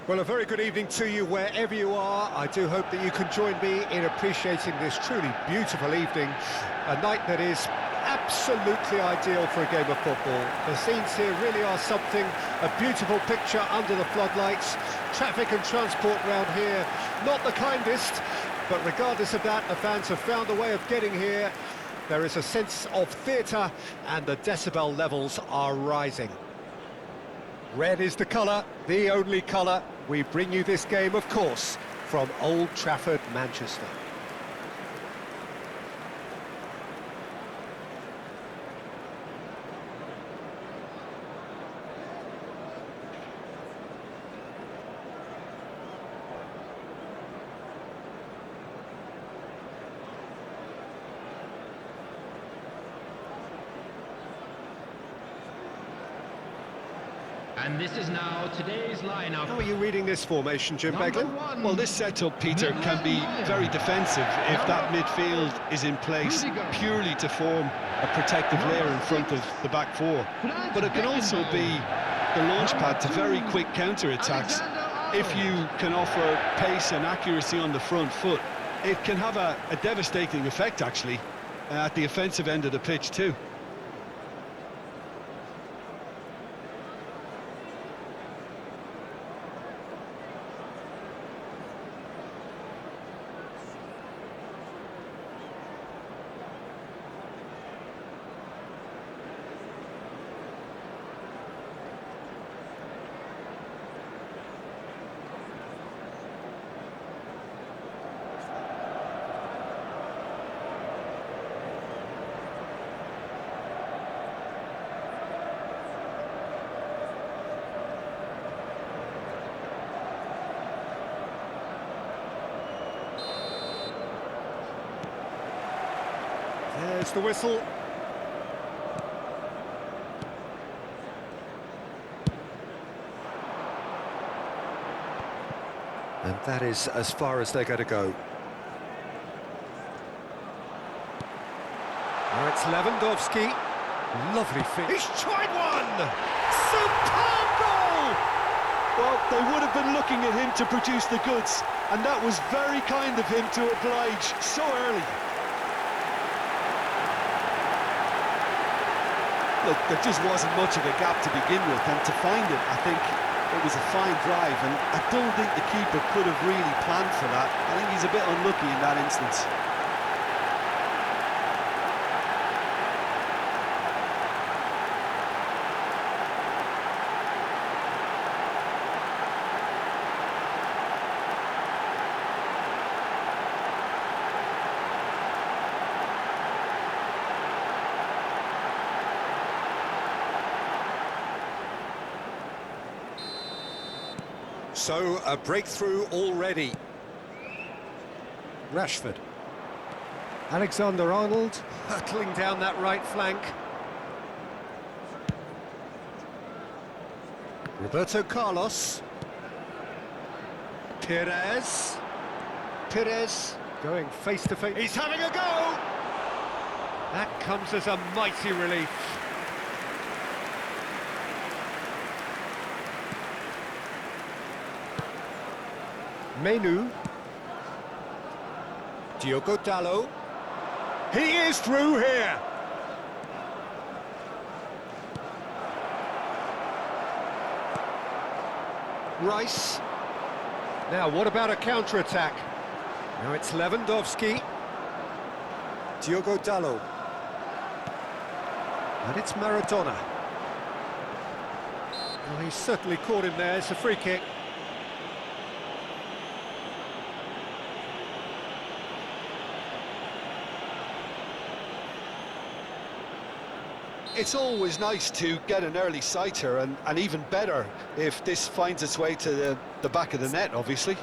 Well, a very good evening to you wherever you are. I do hope that you can join me in appreciating this truly beautiful evening, a night that is absolutely ideal for a game of football. The scenes here really are something, a beautiful picture under the floodlights. Traffic and transport round here, not the kindest, but regardless of that, the fans have found a way of getting here. There is a sense of theatre and the decibel levels are rising. Red is the colour, the only colour. We bring you this game, of course, from Old Trafford, Manchester. And this is now today's lineup. How are you reading this formation, Jim Beglin? Well, this setup, Peter, can be very defensive if that midfield is in place purely to form a protective layer in front of the back four. But it can also be the launch pad to very quick counter-attacks. If you can offer pace and accuracy on the front foot, it can have a devastating effect, actually, at the offensive end of the pitch too. There's the whistle. And that is as far as they're going to go. Now it's Lewandowski. Lovely finish. He's tried one! Superb goal! Well, they would have been looking at him to produce the goods, and that was very kind of him to oblige so early. Look, there just wasn't much of a gap to begin with, and to find it, I think it was a fine drive, and I don't think the keeper could have really planned for that. I think he's a bit unlucky in that instance. So, a breakthrough already. Rashford. Alexander-Arnold hurtling down that right flank. Roberto Carlos. Perez. Perez going face to face. He's having a go! That comes as a mighty relief. Menu. Diogo Dalot. He is through here. Rice. Now, what about a counter-attack? Now it's Lewandowski. Diogo Dalot. And it's Maradona. Well, he's certainly caught him there. It's a free kick. It's always nice to get an early sighter, and even better if this finds its way to the back of the net, obviously.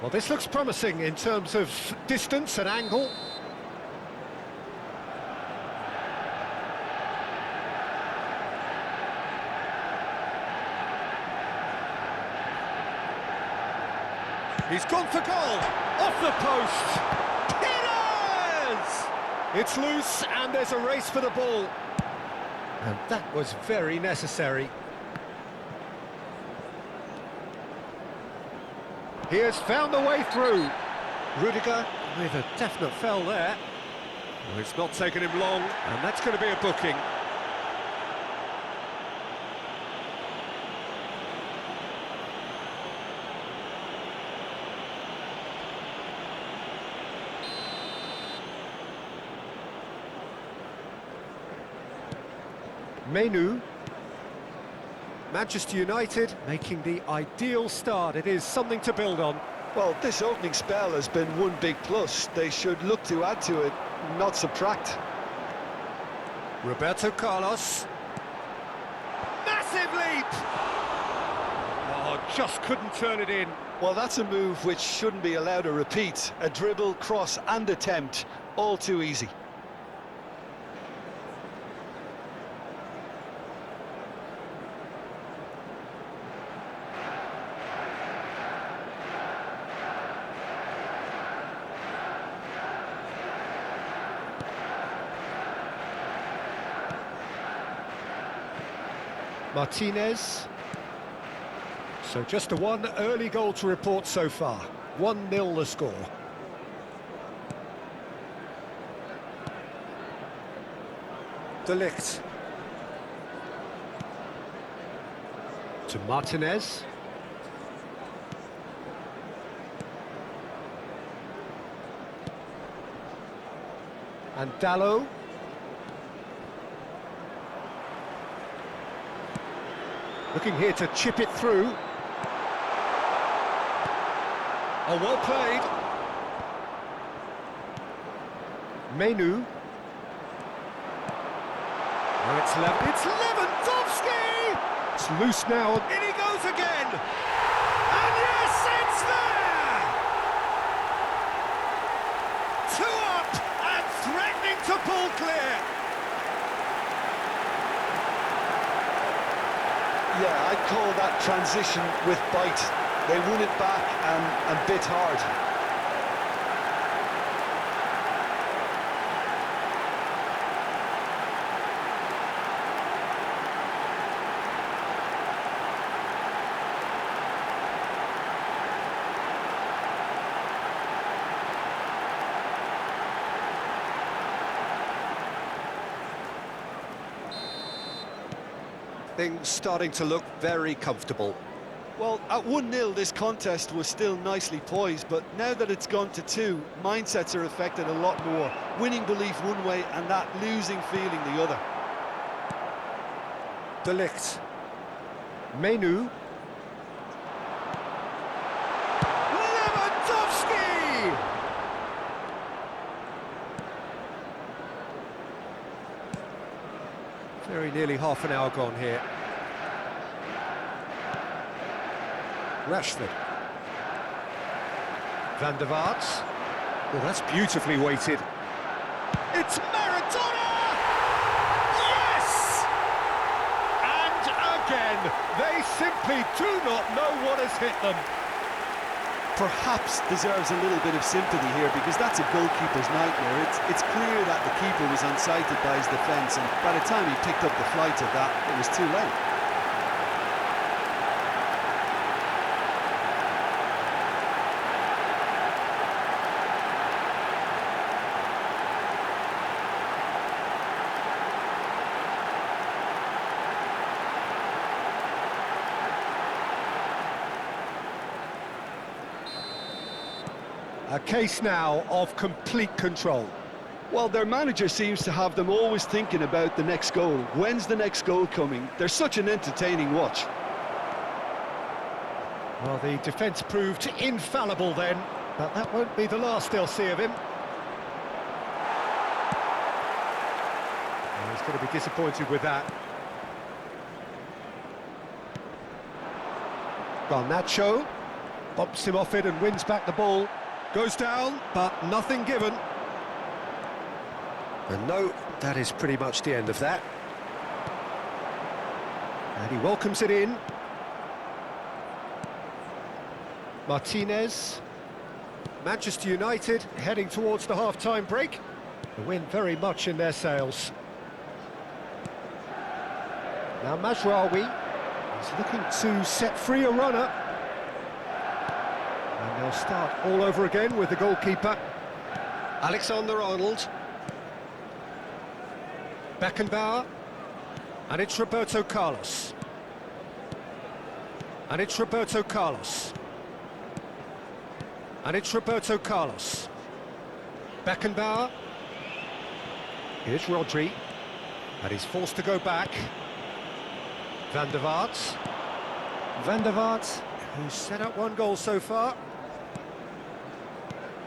Well, this looks promising in terms of distance and angle. He's gone for goal! Off the post! Perez! It's loose, and there's a race for the ball. And that was very necessary. He has found the way through. Rudiger with a definite foul there. Well, it's not taken him long, and that's going to be a booking. Menu. Manchester United making the ideal start. It is something to build on. Well, this opening spell has been one big plus. They should look to add to it, not subtract. Roberto Carlos. Massive leap! Oh, just couldn't turn it in. Well, that's a move which shouldn't be allowed to repeat. A dribble, cross and attempt, all too easy. Martinez. So just a one early goal to report so far. 1-0 the score. De Ligt. To Martinez. And Dallo. Looking here to chip it through. Oh, well played. Menu. Oh, it's Lewandowski! It's loose now. In he goes again! And yes, it's there! 2 up and threatening to pull clear. Yeah, I'd call that transition with bite. They won it back and bit hard. Things starting to look very comfortable. Well, at 1-0 this contest was still nicely poised, but now that it's gone to 2, mindsets are affected a lot more. Winning belief one way and that losing feeling the other. De Ligt. Menu. Lewandowski! Very nearly half an hour gone here. Rashford. Van der Vaart. Oh, that's beautifully weighted. It's Maradona! Yes! And again, they simply do not know what has hit them. Perhaps deserves a little bit of sympathy here because that's a goalkeeper's nightmare. It's clear that the keeper was unsighted by his defence, and by the time he picked up the flight of that, it was too late. A case now of complete control. Well, their manager seems to have them always thinking about the next goal. When's the next goal coming? They're such an entertaining watch. Well, the defence proved infallible then, but that won't be the last they'll see of him. Well, he's going to be disappointed with that. Garnacho bumps him off it and wins back the ball. Goes down, but nothing given. And no, that is pretty much the end of that. And he welcomes it in. Martinez. Manchester United heading towards the half-time break. The wind very much in their sails. Now Mazraoui is looking to set free a runner. And they'll start all over again with the goalkeeper. Alexander-Arnold. Beckenbauer. And it's Roberto Carlos. And it's Roberto Carlos. And it's Roberto Carlos. Beckenbauer. Here's Rodri. And he's forced to go back. Van der Vaart. Van der Vaart, who's set up one goal so far.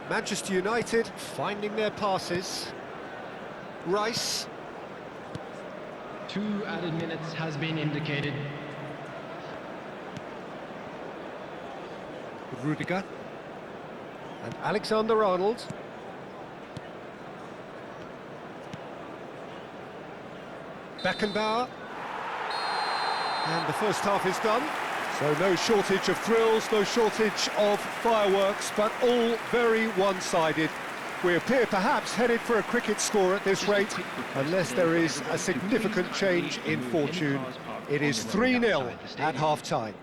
Manchester United finding their passes. Rice. 2 added minutes has been indicated. Rudiger. And Alexander-Arnold. Beckenbauer. And the first half is done. So no shortage of thrills, no shortage of fireworks, but all very one-sided. We appear perhaps headed for a cricket score at this rate, unless there is a significant change in fortune. It is 3-0 at half-time.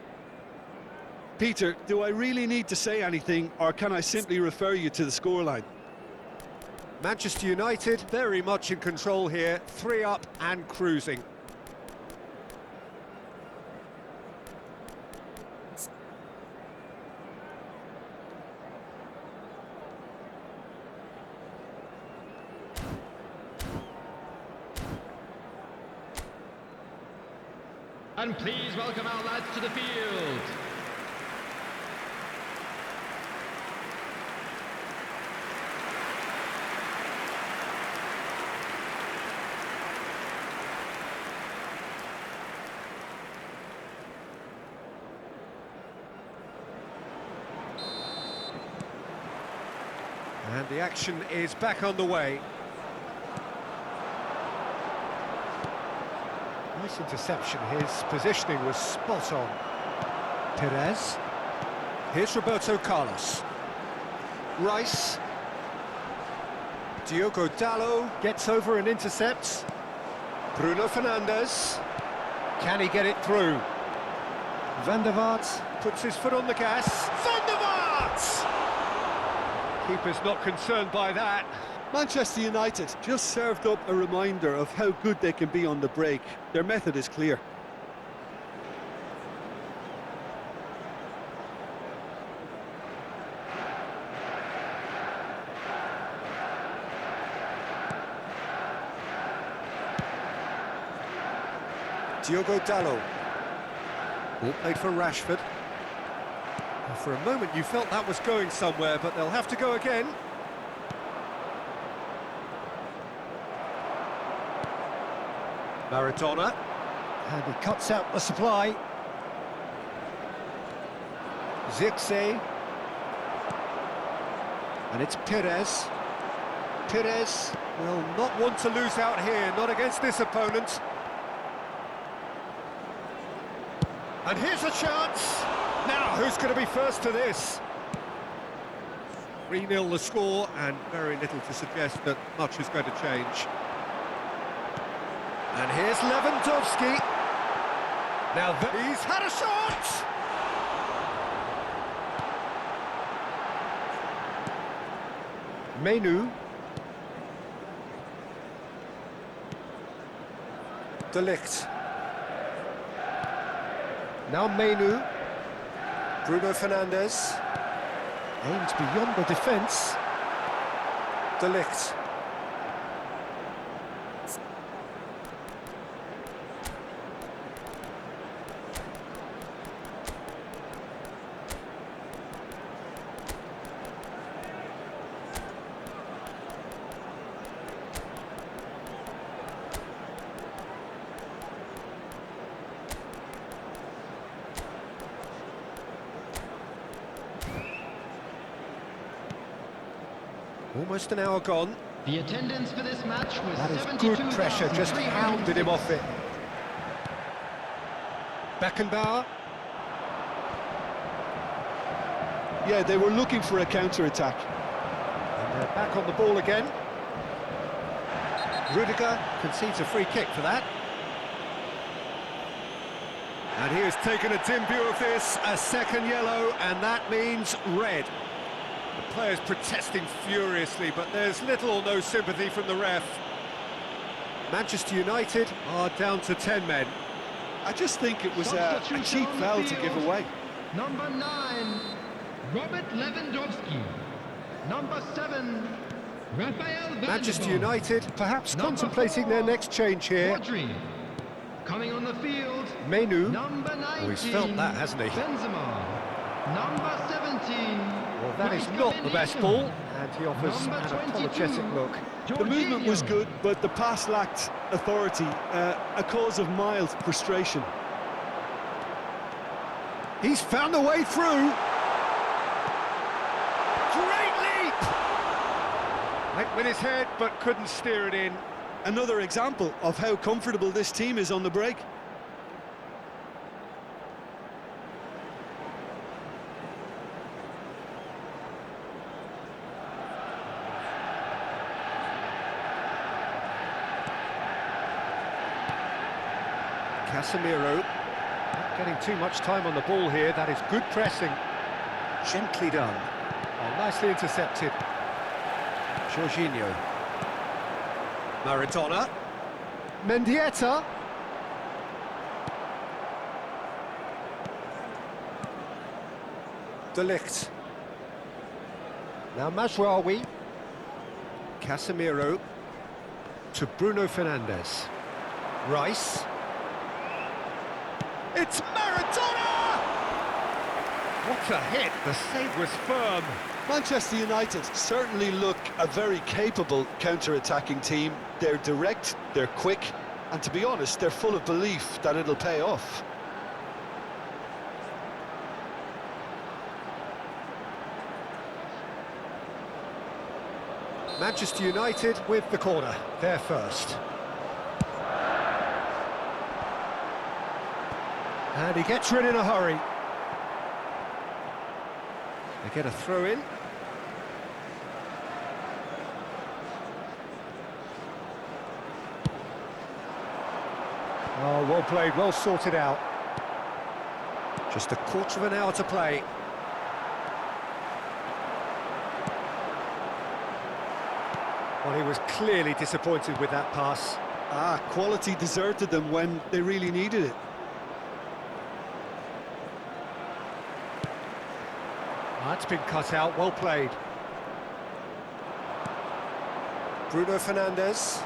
Peter, do I really need to say anything, or can I simply refer you to the scoreline? Manchester United very much in control here, 3 up and cruising. And please welcome our lads to the field. And the action is back on the way. Nice interception, his positioning was spot on. Perez. Here's Roberto Carlos. Rice. Diogo Dalot gets over and intercepts. Bruno Fernandes. Can he get it through? Van der Vaart puts his foot on the gas. Van der Vaart! Keeper's not concerned by that. Manchester United just served up a reminder of how good they can be on the break. Their method is clear. Diogo Dalot. Ball played for Rashford. And for a moment you felt that was going somewhere, but they'll have to go again. Maradona, and he cuts out the supply. Zirkzee, and it's Perez. Perez will not want to lose out here, not against this opponent. And here's a chance. Now, who's going to be first to this? 3-0 the score, and very little to suggest that much is going to change. And here's Lewandowski. Now he's had a shot! Menu. De Ligt. Now Menu. Bruno Fernandes. Aims beyond the defence. De Ligt. Almost an hour gone. The attendance for this match was That is good pressure, just hounded him off it. Beckenbauer. Yeah, they were looking for a counter-attack. And they're back on the ball again. Rudiger concedes a free kick for that. And he has taken a dim view of this, a second yellow, and that means red. The players protesting furiously, but there's little or no sympathy from the ref. Manchester United are down to 10 men. I just think it was a cheap foul to give away. Number 9, Robert Lewandowski. Number 7, Rafael Manchester United perhaps contemplating their next change here. Rodri. Coming on the field, Menu. number 19, Oh, he's felt that, hasn't he? Benzema. Number 17, Well, that is not the best ball, and he offers an apologetic look. The movement was good, but the pass lacked authority, a cause of mild frustration. He's found a way through. Great leap! Went with his head, but couldn't steer it in. Another example of how comfortable this team is on the break. Casemiro, not getting too much time on the ball here. That is good pressing. Gently done. Oh, nicely intercepted. Jorginho. Maradona. Mendieta. De Ligt. Now Mazraoui. Casemiro. To Bruno Fernandes. Rice. It's Maradona! What a hit! The save was firm. Manchester United certainly look a very capable counter-attacking team. They're direct, they're quick, and to be honest, they're full of belief that it'll pay off. Manchester United with the corner. They're first. And he gets rid in a hurry. They get a throw in. Oh, well played, well sorted out. Just a quarter of an hour to play. Well, he was clearly disappointed with that pass. Quality deserted them when they really needed it. That's been cut out, well played. Bruno Fernandes.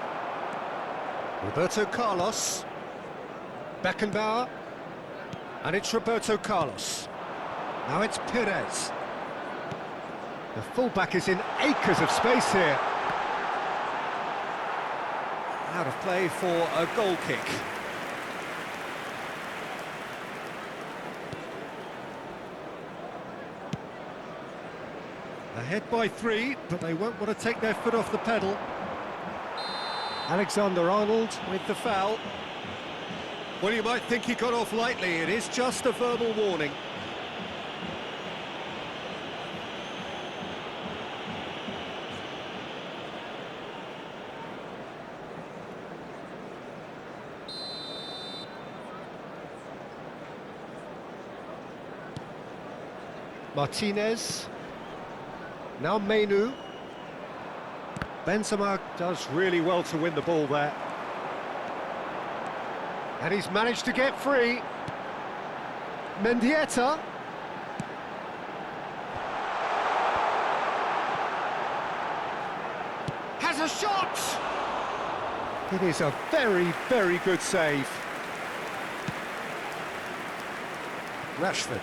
Roberto Carlos. Beckenbauer. And it's Roberto Carlos. Now it's Perez. The fullback is in acres of space here. Out of play for a goal kick. Ahead by 3, but they won't want to take their foot off the pedal. Alexander-Arnold with the foul. Well, you might think he got off lightly. It is just a verbal warning. Martinez. Now Menu. Benzema does really well to win the ball there. And he's managed to get free. Mendieta. Has a shot! It is a very, very good save. Rashford.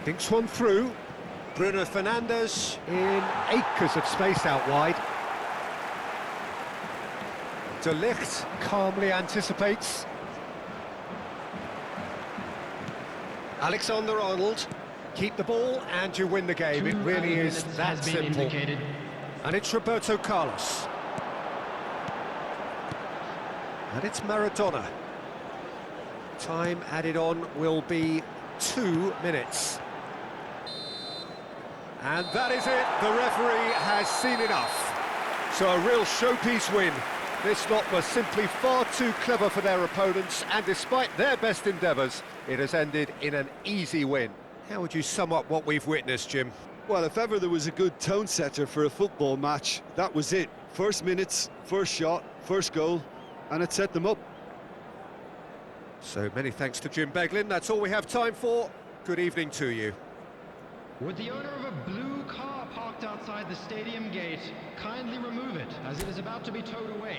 Thinks one through. Bruno Fernandes in acres of space out wide. De Ligt calmly anticipates. Alexander-Arnold. Keep the ball and you win the game. It really is that simple. And it's Roberto Carlos. And it's Maradona. Time added on will be 2 minutes. And that is it. The referee has seen enough. So a real showpiece win. This lot was simply far too clever for their opponents, and despite their best endeavours, it has ended in an easy win. How would you sum up what we've witnessed, Jim? Well, if ever there was a good tone setter for a football match, that was it. First minutes, first shot, first goal, and it set them up. So many thanks to Jim Beglin. That's all we have time for. Good evening to you. Would the owner of a blue car parked outside the stadium gate kindly remove it, as it is about to be towed away?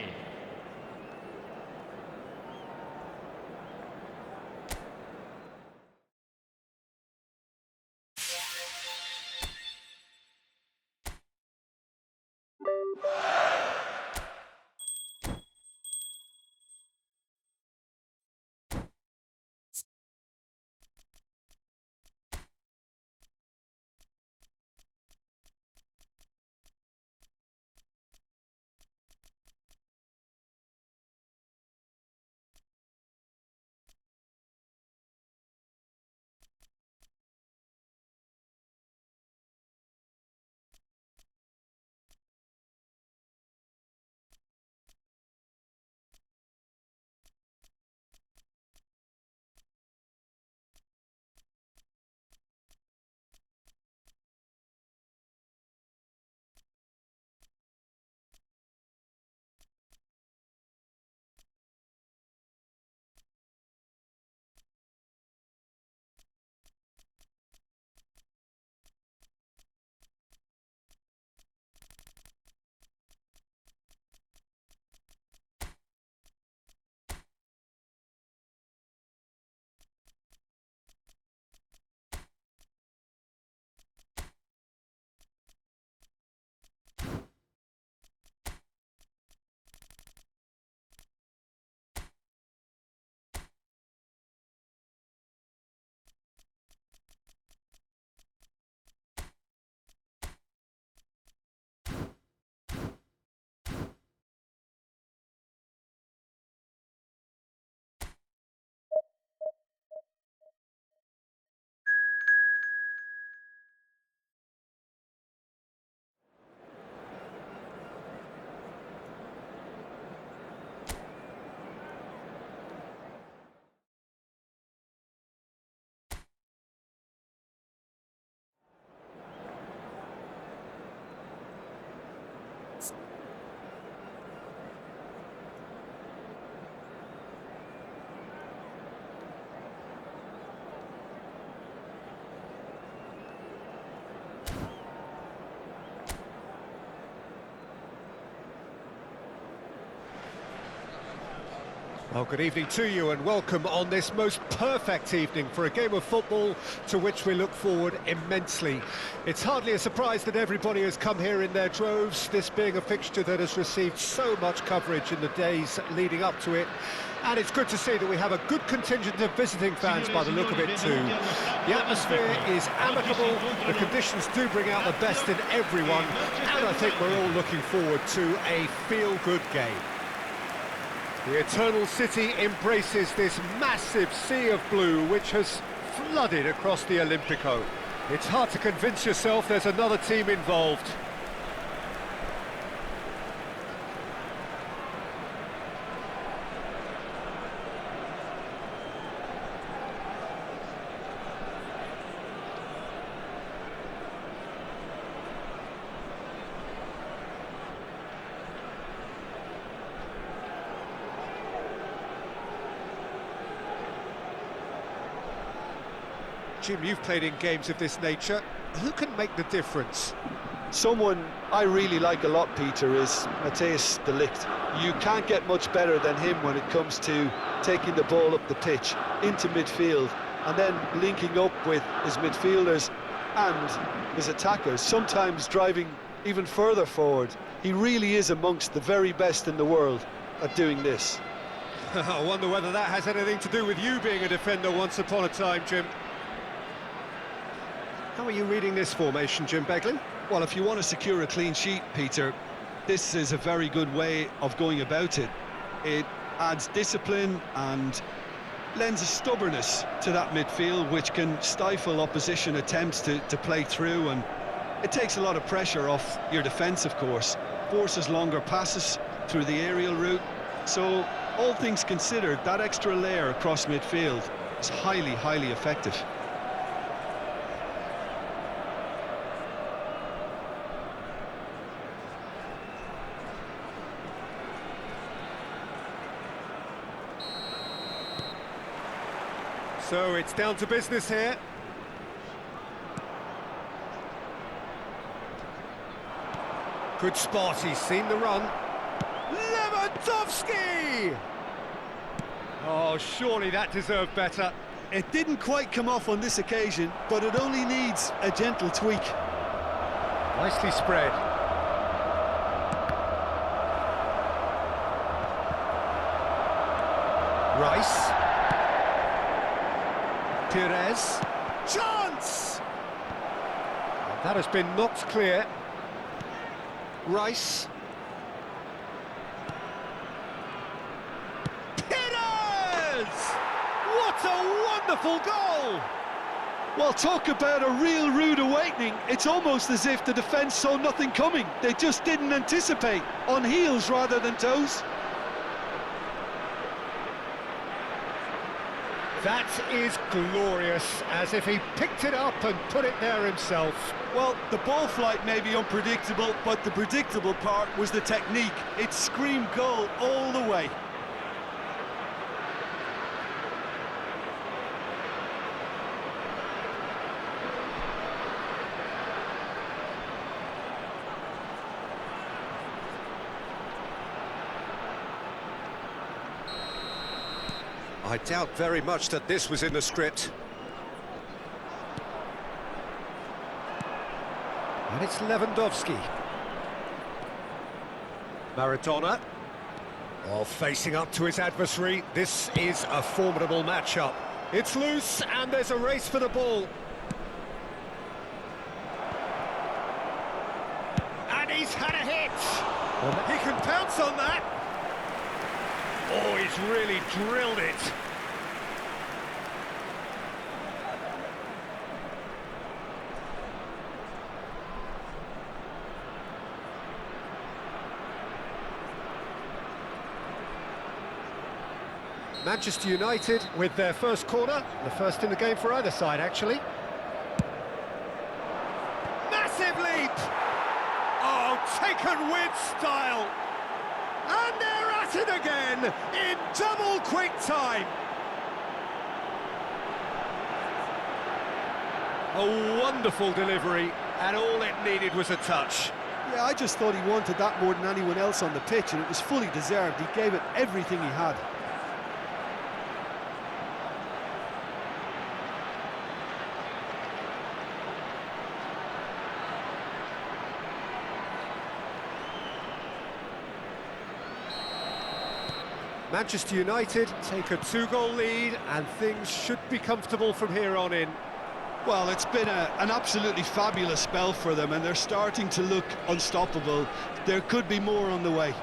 Well, good evening to you and welcome on this most perfect evening for a game of football to which we look forward immensely. It's hardly a surprise that everybody has come here in their droves, this being a fixture that has received so much coverage in the days leading up to it. And it's good to see that we have a good contingent of visiting fans by the look of it too. The atmosphere is amicable, the conditions do bring out the best in everyone, and I think we're all looking forward to a feel-good game. The Eternal City embraces this massive sea of blue which has flooded across the Olympico. It's hard to convince yourself there's another team involved. Jim, you've played in games of this nature. Who can make the difference? Someone I really like a lot, Peter, is Matthijs de Ligt. You can't get much better than him when it comes to taking the ball up the pitch, into midfield, and then linking up with his midfielders and his attackers, sometimes driving even further forward. He really is amongst the very best in the world at doing this. I wonder whether that has anything to do with you being a defender once upon a time, Jim. How are you reading this formation, Jim Beglin? Well, if you want to secure a clean sheet, Peter, this is a very good way of going about it. It adds discipline and lends a stubbornness to that midfield, which can stifle opposition attempts to play through, and it takes a lot of pressure off your defence, of course. forces longer passes through the aerial route. So, all things considered, that extra layer across midfield is highly, highly effective. So it's down to business here. Good spot, he's seen the run. Lewandowski! Oh, surely that deserved better. It didn't quite come off on this occasion, but it only needs a gentle tweak. Nicely spread. Rice. Perez. Chance! And that has been knocked clear. Rice. Perez! What a wonderful goal! Well, talk about a real rude awakening. It's almost as if the defence saw nothing coming. They just didn't anticipate, on heels rather than toes. That is glorious, as if he picked it up and put it there himself. Well, the ball flight may be unpredictable, but the predictable part was the technique. It screamed goal all the way. I doubt very much that this was in the script. And it's Lewandowski. Maradona. Oh, facing up to his adversary. This is a formidable matchup. It's loose and there's a race for the ball. And he's had a hit. He can pounce on that. Oh, he's really drilled it. Manchester United with their first corner, the first in the game for either side, actually. Massive leap! Oh, taken with style! And they're at it again, in double quick time! A wonderful delivery, and all it needed was a touch. Yeah, I just thought he wanted that more than anyone else on the pitch, and it was fully deserved. He gave it everything he had. Manchester United take a 2-goal lead, and things should be comfortable from here on in. Well, it's been an absolutely fabulous spell for them, and they're starting to look unstoppable. There could be more on the way.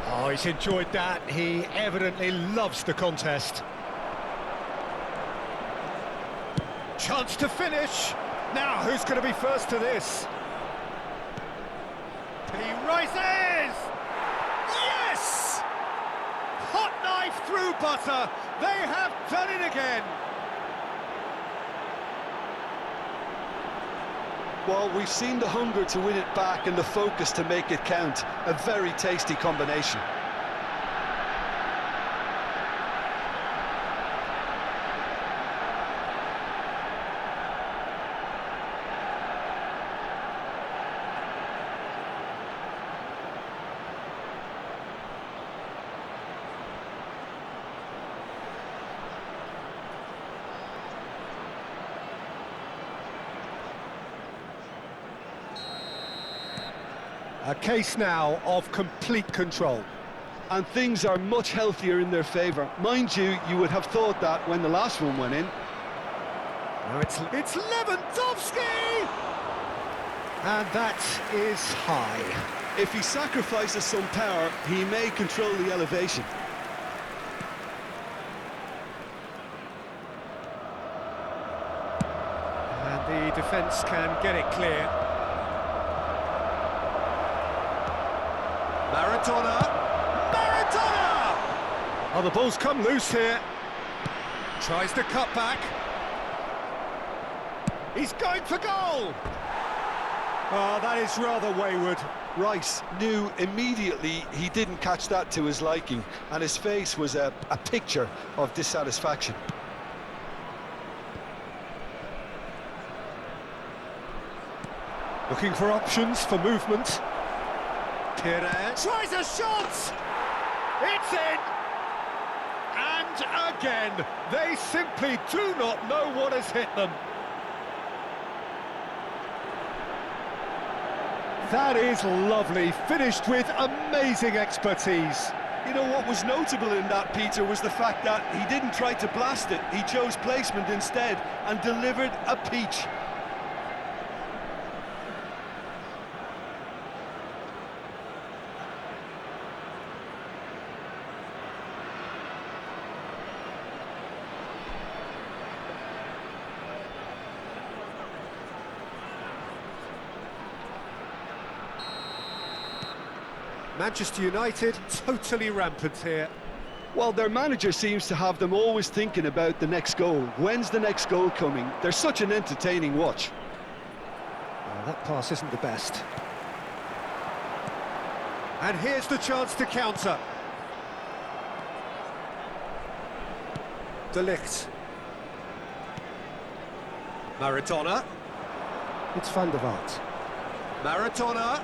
Oh, he's enjoyed that. He evidently loves the contest. Chance to finish. Now, who's going to be first to this? He rises! Yes! Hot knife through butter. They have done it again. Well, we've seen the hunger to win it back and the focus to make it count. A very tasty combination. A case now of complete control. And things are much healthier in their favour. Mind you, you would have thought that when the last one went in. Now it's Lewandowski! And that is high. If he sacrifices some power, he may control the elevation. And the defence can get it clear. Maradona! Maradona! Oh, the ball's come loose here. Tries to cut back. He's going for goal! Oh, that is rather wayward. Rice knew immediately he didn't catch that to his liking, and his face was a picture of dissatisfaction. Looking for options for movement. Pires tries a shot! It's in! And again, they simply do not know what has hit them. That is lovely, finished with amazing expertise. You know what was notable in that, Peter, was the fact that he didn't try to blast it. He chose placement instead and delivered a peach. Manchester United totally rampant here. Well, their manager seems to have them always thinking about the next goal. When's the next goal coming? They're such an entertaining watch. Well, that pass isn't the best. And here's the chance to counter. De Ligt. Maradona. It's Van der Vaart. Maradona.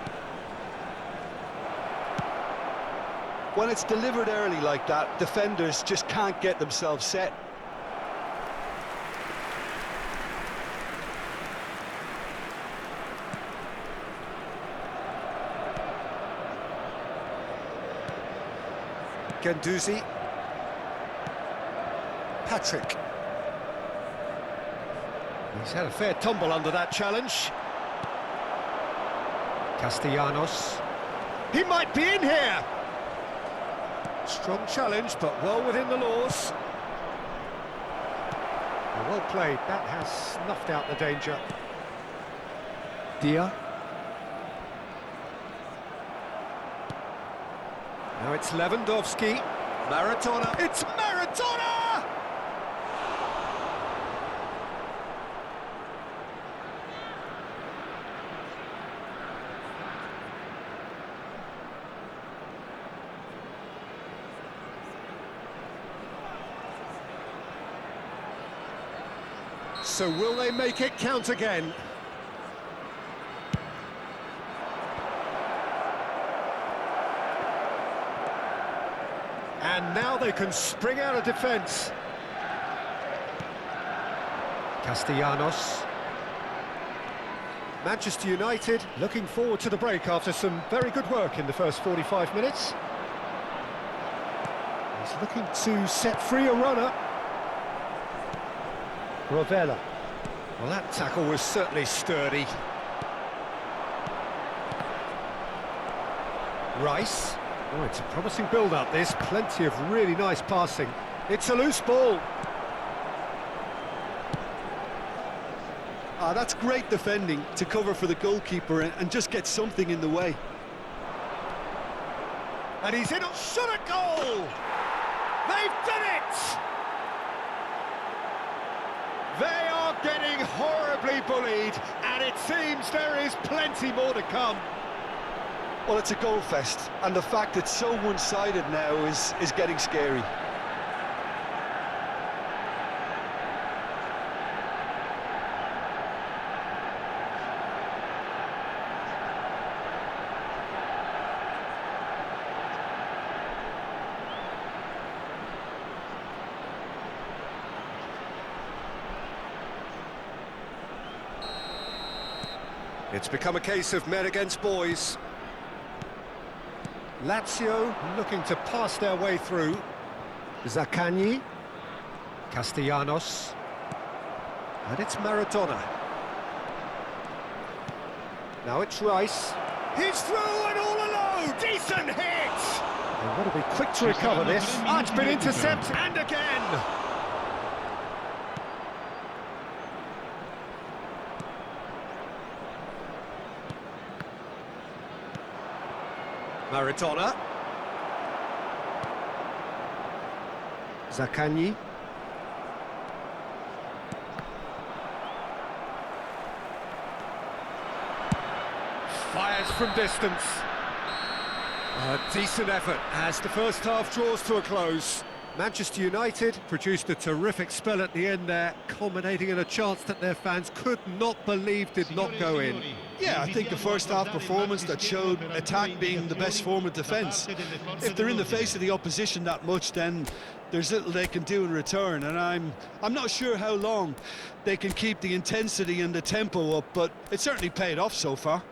When it's delivered early like that, defenders just can't get themselves set. Guendouzi. Patrick. He's had a fair tumble under that challenge. Castellanos. He might be in here! Strong challenge, but well within the laws. Well played, that has snuffed out the danger. Dia. Now it's Lewandowski. Maradona. It's Maradona! So will they make it count again? And now they can spring out of defence. Castellanos. Manchester United looking forward to the break after some very good work in the first 45 minutes. He's looking to set free a runner. Rovella. Well, that tackle was certainly sturdy. Rice. Oh, it's a promising build-up, this. Plenty of really nice passing. It's a loose ball. Ah, that's great defending to cover for the goalkeeper and just get something in the way. And he's in. Shot a goal! They've done it! They are getting horribly bullied, and it seems there is plenty more to come. Well, it's a goal fest, and the fact it's so one-sided now is getting scary. It's become a case of men against boys. Lazio looking to pass their way through. Zaccagni. Castellanos. And it's Maradona. Now it's Rice. He's through and all alone! Decent hit! They've got to be quick to recover this. Ah, it's been intercepted, and again! Maradona. Zaccagni. Fires from distance. A decent effort as the first half draws to a close. Manchester United produced a terrific spell at the end there, culminating in a chance that their fans could not believe did not go in. Yeah, I think the first half performance that showed attack being the best form of defence. If they're in the face of the opposition that much, then there's little they can do in return, and I'm not sure how long they can keep the intensity and the tempo up, but it certainly paid off so far.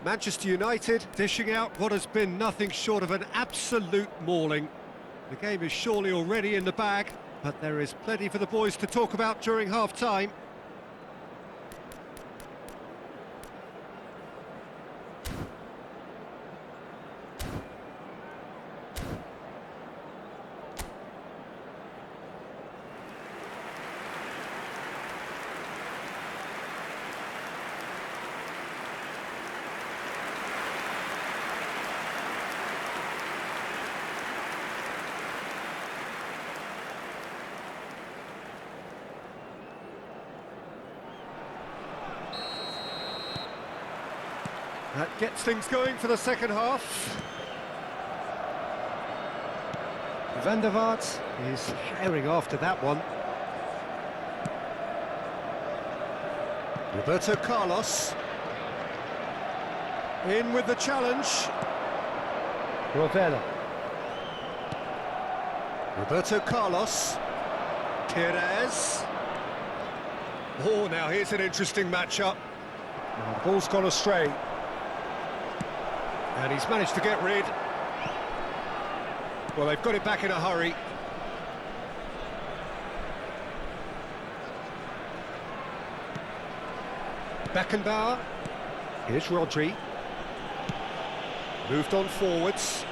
Manchester United dishing out what has been nothing short of an absolute mauling. The game is surely already in the bag, but there is plenty for the boys to talk about during half-time. That gets things going for the second half. Van der Vaart is herring after that one. Roberto Carlos. In with the challenge. Rovella. Roberto Carlos. Perez. Oh, now here's an interesting matchup. The ball's gone astray. And he's managed to get rid. Well, they've got it back in a hurry. Beckenbauer. Here's Rodri. Moved on forwards.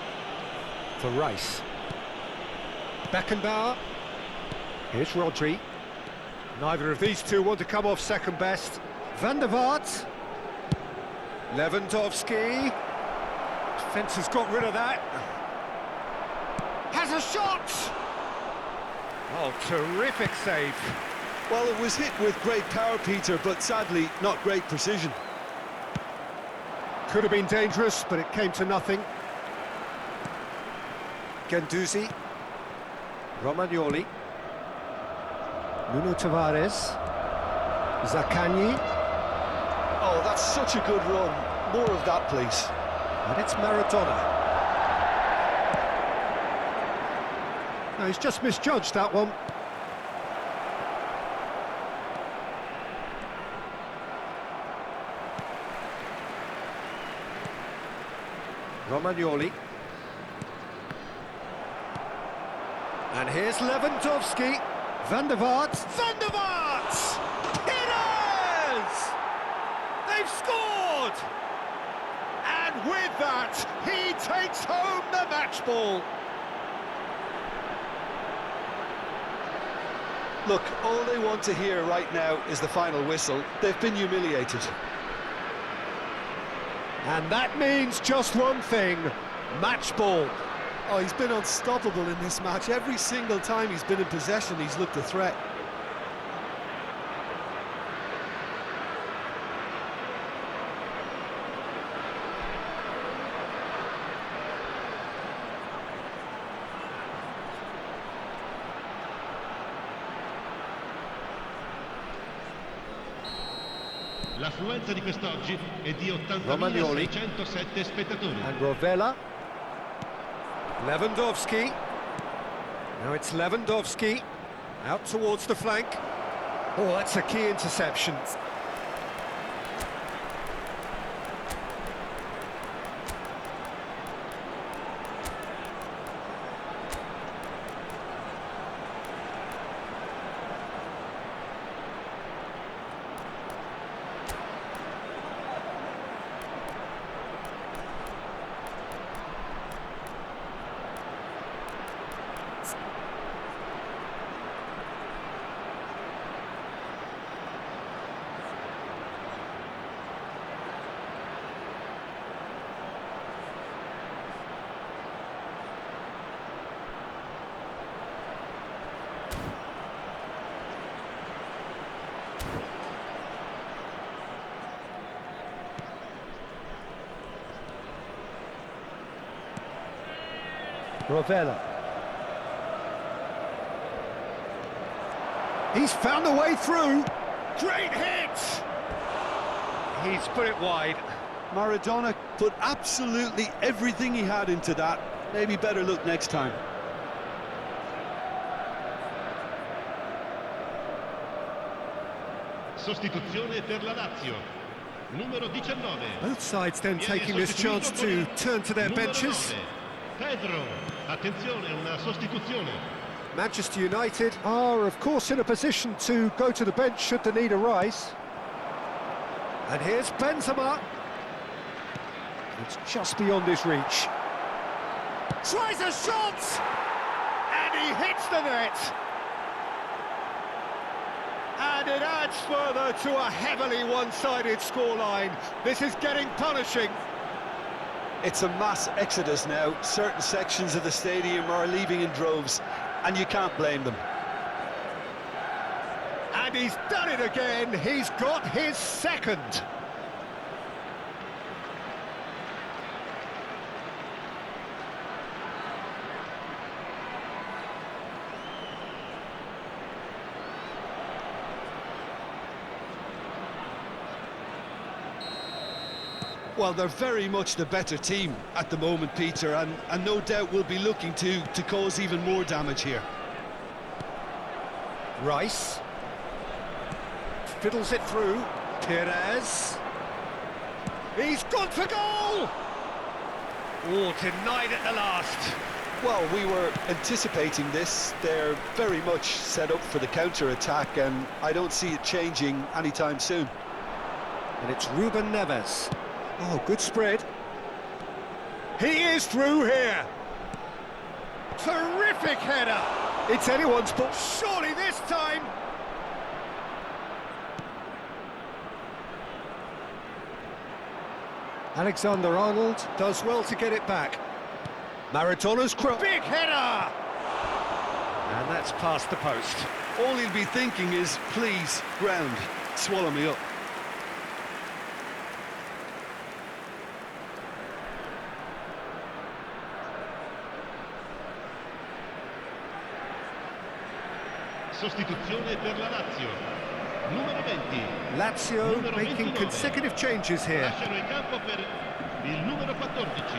For Rice. Beckenbauer. Here's Rodri. Neither of these two want to come off second best. Van der Vaart. Lewandowski. Defence has got rid of that. Has a shot! Oh, terrific save. Well, it was hit with great power, Peter, but sadly not great precision. Could have been dangerous, but it came to nothing. Guendouzi. Romagnoli. Nuno Tavares. Zaccagni. Oh, that's such a good run. More of that, please. And it's Maradona. No, he's just misjudged that one. Romagnoli. And here's Lewandowski. Van der Vaart. Van der Vaart! Perez! They've scored! And with that, he takes home the match ball. Look, all they want to hear right now is the final whistle. They've been humiliated. And that means just one thing, match ball. Oh, he's been unstoppable in this match. Every single time he's been in possession, he's looked a threat. L'affluenza di quest'oggi è di Romagnoli. 80.607 spettatori. And Rovella. Lewandowski. Now it's Lewandowski. Out towards the flank. Oh, that's a key interception. Rovella. He's found a way through. Great hit! He's put it wide. Maradona put absolutely everything he had into that. Maybe better look next time. Sostituzione per la Lazio. Numero 19. Both sides then taking this chance to turn to their benches. Pedro, attenzione, una sostituzione. Manchester United are, of course, in a position to go to the bench should the need arise. And here's Benzema. It's just beyond his reach. Tries a shot! And he hits the net! And it adds further to a heavily one-sided scoreline. This is getting punishing. It's a mass exodus now. Certain sections of the stadium are leaving in droves, and you can't blame them. And he's done it again. He's got his second. Well, they're very much the better team at the moment, Peter, and no doubt will be looking to cause even more damage here. Rice. Fiddles it through. Perez. He's gone for goal! Oh, denied at the last. Well, we were anticipating this. They're very much set up for the counter-attack, and I don't see it changing anytime soon. And it's Ruben Neves. Oh, good spread. He is through here. Terrific header. It's anyone's ball. Surely this time. Alexander-Arnold does well to get it back. Maradona's cross. Big header. And that's past the post. All he'll be thinking is, please, ground, swallow me up. Sostituzione per la Lazio. Numero 20. Lazio Numero making 29. consecutive changes here. Lasciano il campo per il numero 14,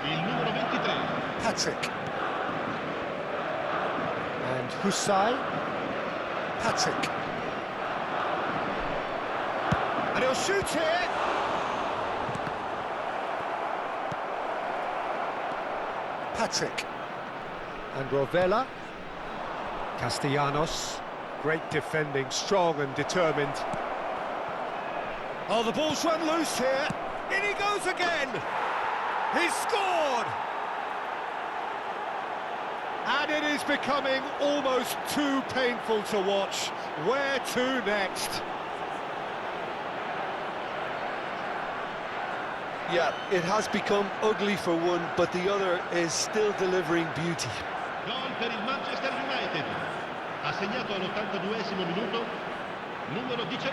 il numero 23. Patrick. And Husai. Patrick. And he'll shoot here. Patrick. And Rovella. Castellanos. Great defending, strong and determined. Oh, the ball's run loose here. In he goes again. He's scored. And it is becoming almost too painful to watch. Where to next? Yeah, it has become ugly for one, but the other is still delivering beauty. Gol per il Manchester United. Ha segnato all'82esimo minuto, numero 19.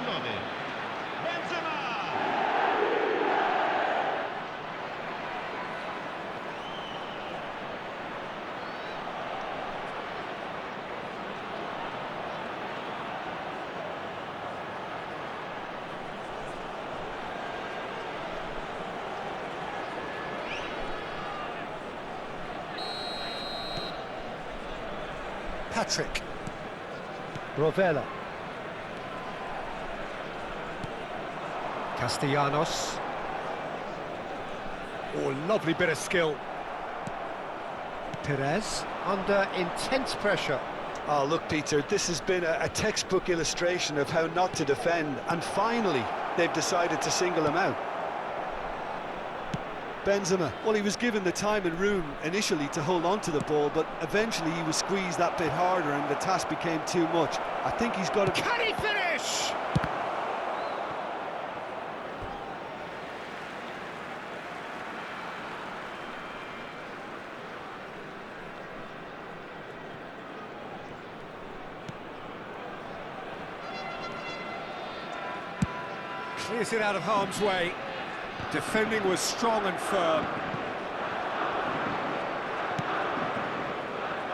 Benzema! Patrick. Rovella. Castellanos. Oh, lovely bit of skill. Perez under intense pressure. Oh, look, Peter, this has been a textbook illustration of how not to defend, and finally they've decided to single him out. Benzema, well, he was given the time and room initially to hold on to the ball, but eventually he was squeezed that bit harder and the task became too much. I think he's got to... Can he finish? Clears it out of harm's way. Defending was strong and firm.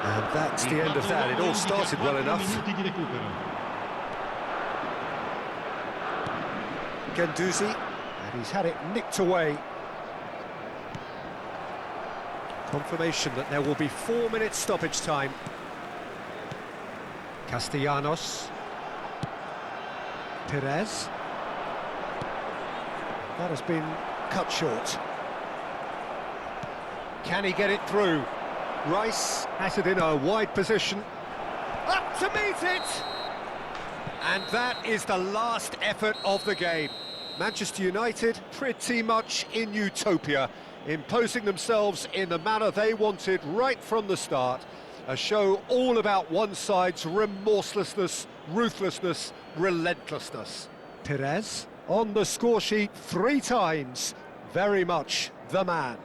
And that's the end of that. It all started well enough. Gendouzi, and he's had it nicked away. Confirmation that there will be 4 minutes stoppage time. Castellanos. Perez. That has been cut short. Can he get it through? Rice has it in a wide position. Up to meet it! And that is the last effort of the game. Manchester United pretty much in utopia, imposing themselves in the manner they wanted right from the start. A show all about one side's remorselessness, ruthlessness, relentlessness. Perez on the score sheet 3 times. Very much the man.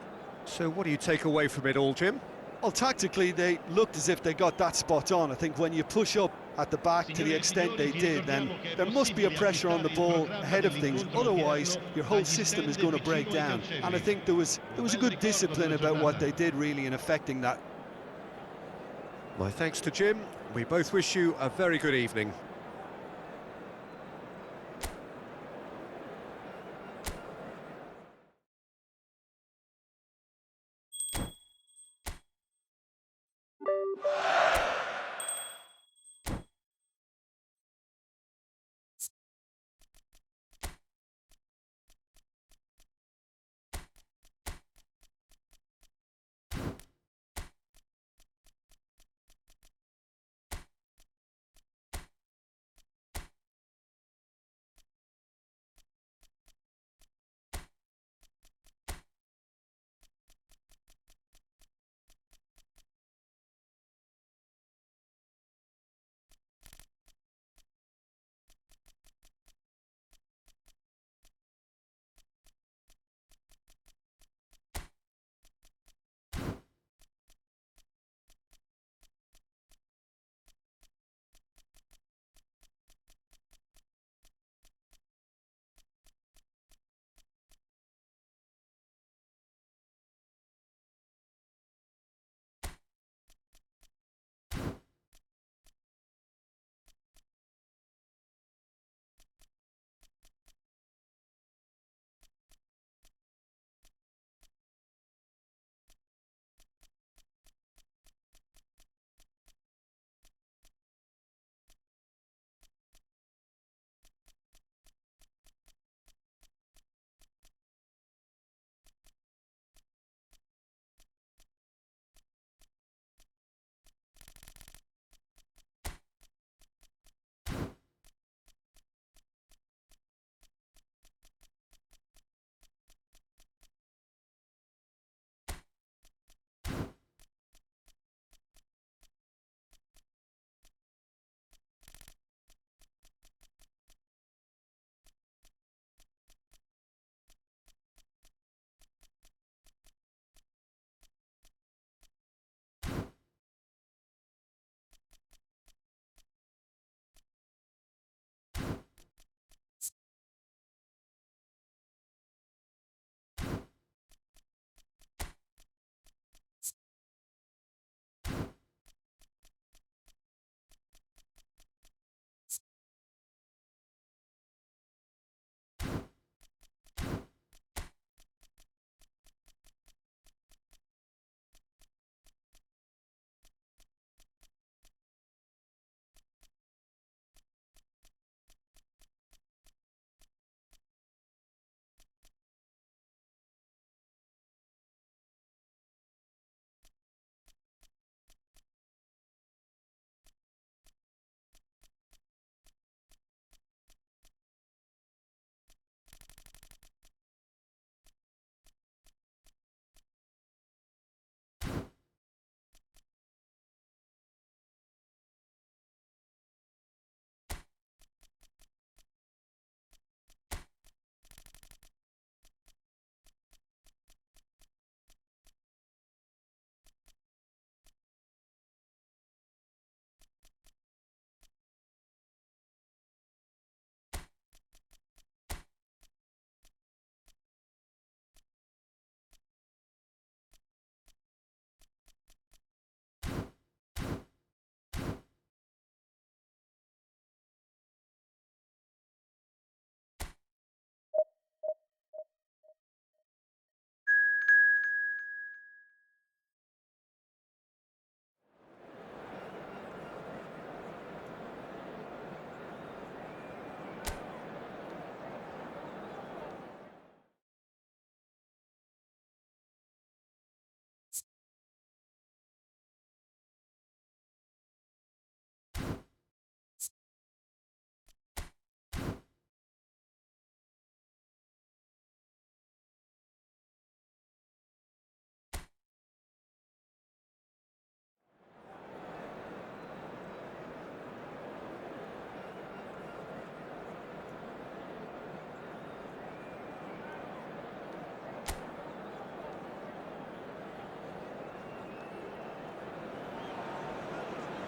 So what do you take away from it all, Jim? Well, tactically, they looked as if they got that spot on. I think when you push up at the back to the extent they did, then there must be a pressure on the ball ahead of things. Otherwise, your whole system is going to break down. And I think there was a good discipline about what they did, really, in affecting that. My thanks to Jim. We both wish you a very good evening.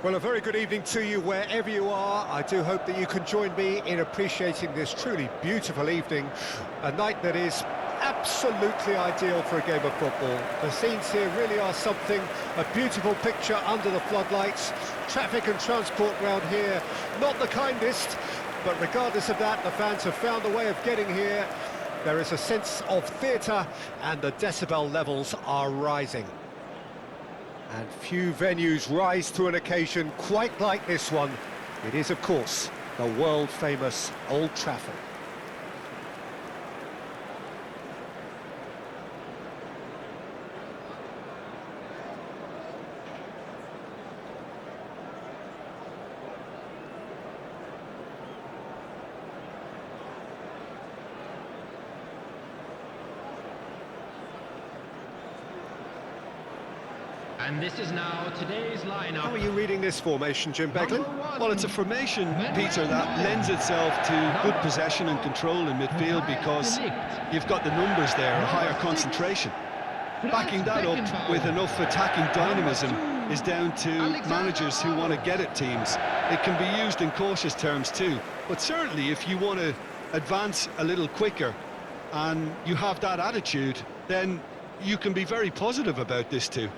Well, a very good evening to you wherever you are. I do hope that you can join me in appreciating this truly beautiful evening, a night that is absolutely ideal for a game of football. The scenes here really are something, a beautiful picture under the floodlights. Traffic and transport round here, not the kindest, but regardless of that, the fans have found a way of getting here. There is a sense of theatre and the decibel levels are rising. And few venues rise to an occasion quite like this one. It is, of course, the world-famous Old Trafford. And this is now today's lineup. How are you reading this formation, Jim Beglin? Well, it's a formation, Peter, that lends itself to good possession and control in midfield because you've got the numbers there, a higher concentration. Backing that up with enough attacking dynamism is down to managers who want to get at teams. It can be used in cautious terms too, but certainly if you want to advance a little quicker and you have that attitude, then you can be very positive about this too.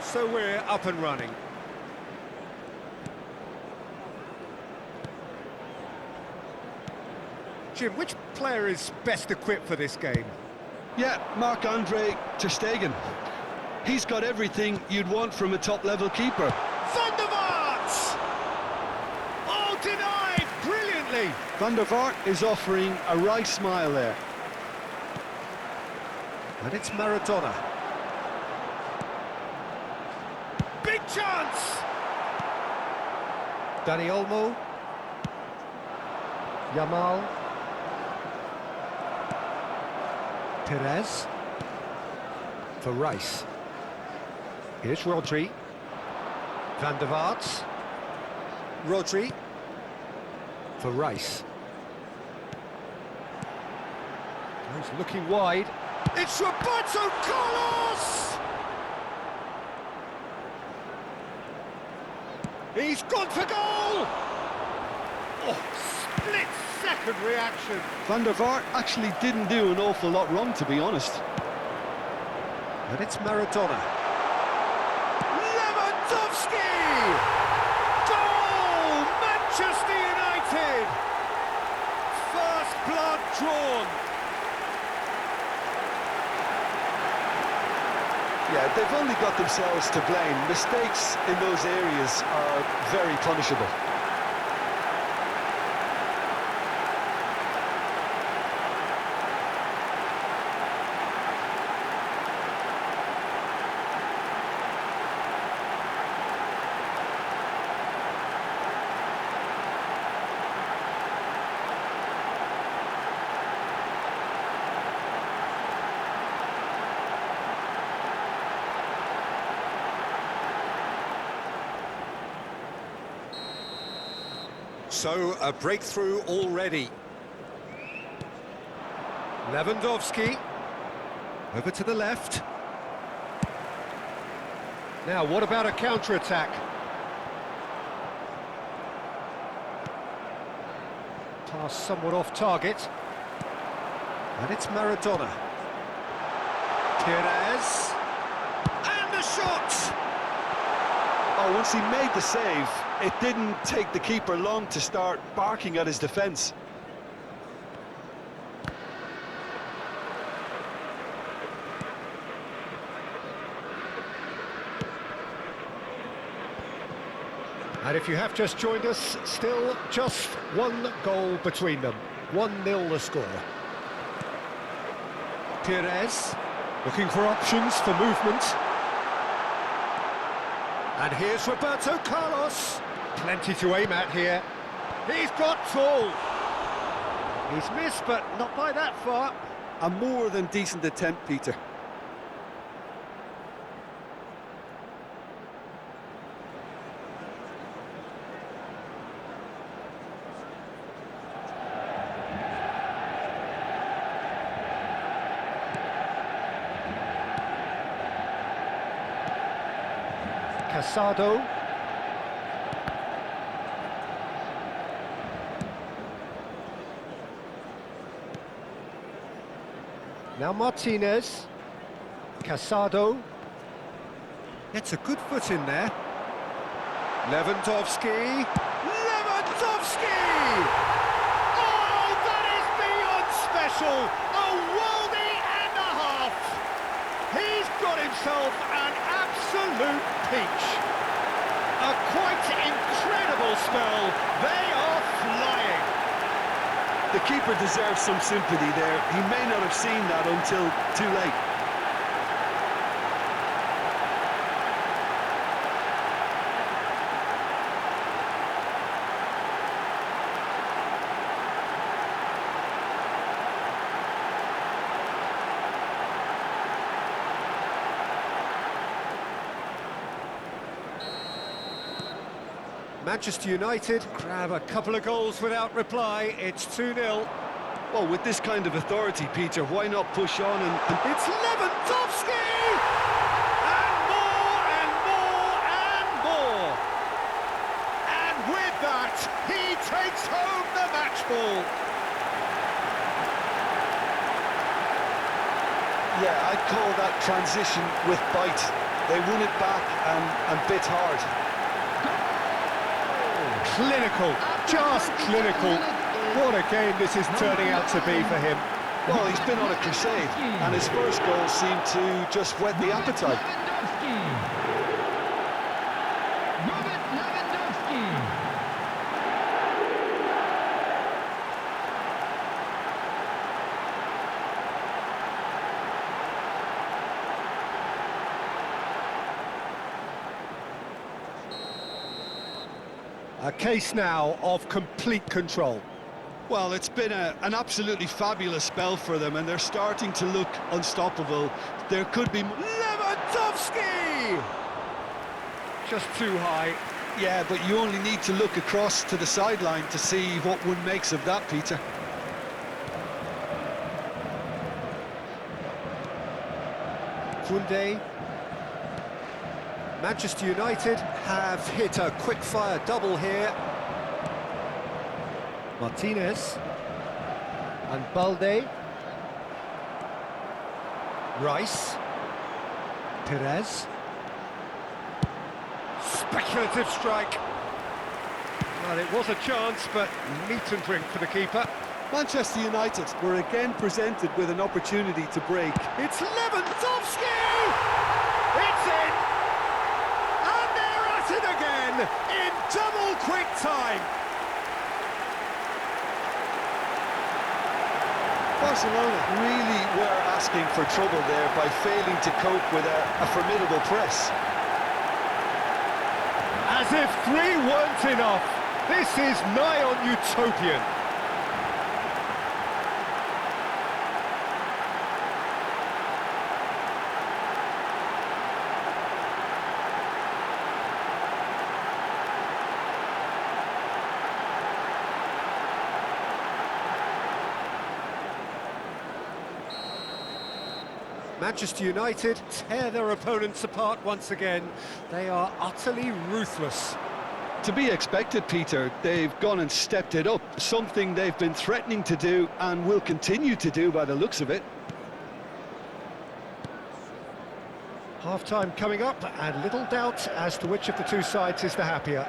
So we're up and running. Jim, which player is best equipped for this game? Yeah, Marc-Andre ter Stegen. He's got everything you'd want from a top-level keeper. Van der Vaart! Oh, denied brilliantly! Van der Vaart is offering a right smile there. And it's Maradona. Big chance! Dani Olmo. Yamal. Perez. For Rice. Here's Rodri. Van der Vaart. Rodri. For Rice. He's looking wide. It's Roberto Carlos! He's gone for goal! Oh, split-second reaction. Van der Vaart actually didn't do an awful lot wrong, to be honest. And it's Maradona. Lewandowski! Goal! Manchester United! First blood drawn. Yeah, they've only got themselves to blame. Mistakes in those areas are very punishable. So, a breakthrough already. Lewandowski. Over to the left. Now, what about a counter-attack? Pass somewhat off target. And it's Maradona. Perez. And the shot! Oh, once he made the save, it didn't take the keeper long to start barking at his defence. And if you have just joined us, still just one goal between them. 1-0 the score. Perez, looking for options for movement. And here's Roberto Carlos. Plenty to aim at here. He's got tall. He's missed, but not by that far. A more than decent attempt, Peter. Casado. Now Martinez. Casado. Gets a good foot in there. Lewandowski. Lewandowski! Oh, that is beyond special! A worldie and a half! He's got himself an absolute peach. A quite incredible spell. They are flying. The keeper deserves some sympathy there. He may not have seen that until too late. Manchester United grab a couple of goals without reply. It's 2-0. Well, with this kind of authority, Peter, why not push on and... It's Lewandowski! And more, and more, and more! And with that, he takes home the match ball. Yeah, I'd call that transition with bite. They won it back and bit hard. Clinical, just clinical. What a game this is turning out to be for him. Well, he's been on a crusade, and his first goal seemed to just whet the appetite. Robert Lewandowski. A case now of complete control. Well, it's been an absolutely fabulous spell for them, and they're starting to look unstoppable. There could be... Lewandowski! Just too high. Yeah, but you only need to look across to the sideline to see what one makes of that, Peter. Koundé. Manchester United have hit a quick-fire double here. Martinez. And Balde. Rice. Perez. Speculative strike. Well, it was a chance, but meat and drink for the keeper. Manchester United were again presented with an opportunity to break. It's Lewandowski! It's in! And they're at it again in double quick time. Barcelona really were asking for trouble there by failing to cope with a formidable press. As if 3 weren't enough, this is nigh on utopian. Manchester United tear their opponents apart once again. They are utterly ruthless. To be expected, Peter. They've gone and stepped it up, something they've been threatening to do and will continue to do by the looks of it. Half-time coming up, and little doubt as to which of the two sides is the happier.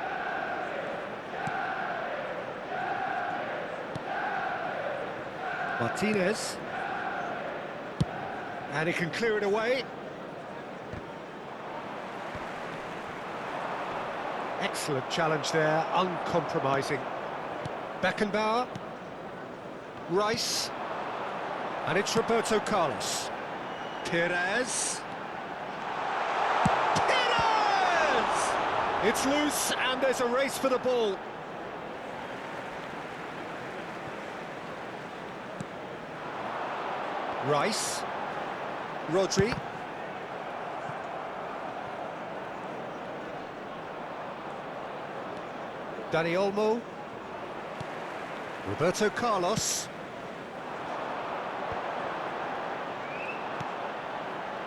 Martinez. And he can clear it away. Excellent challenge there, uncompromising. Beckenbauer. Rice. And it's Roberto Carlos. Perez. Perez! It's loose, and there's a race for the ball. Rice. Rodri. Dani Olmo. Roberto Carlos.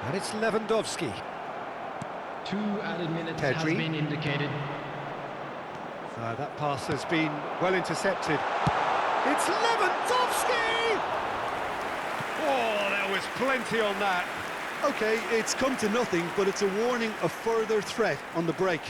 And it's Lewandowski. 2 added minutes Pedri. has been indicated. That pass has been well intercepted. It's Lewandowski! Oh, there was plenty on that. OK, it's come to nothing, but it's a warning of further threat on the break.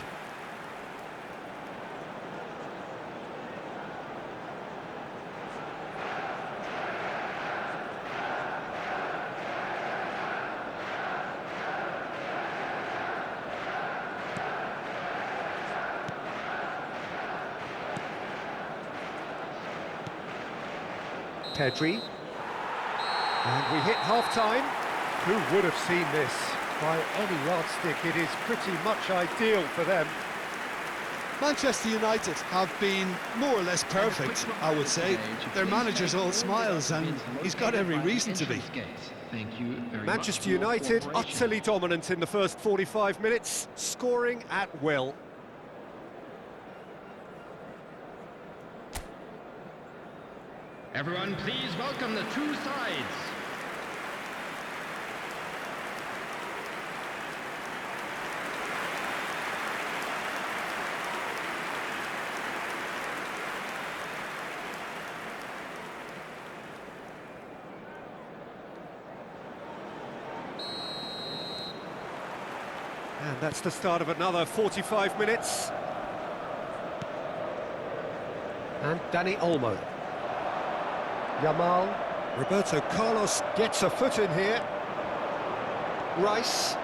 Pedri. And we hit half-time. Who would have seen this? By any yardstick, it is pretty much ideal for them. Manchester United have been more or less perfect, I would say. Their manager's all smiles, and he's got every reason to be. Thank you very Manchester much for your United cooperation. utterly dominant in the first 45 minutes, scoring at will. Everyone, please welcome the two sides. And that's the start of another 45 minutes. And Dani Olmo. Yamal. Roberto Carlos gets a foot in here. Rice.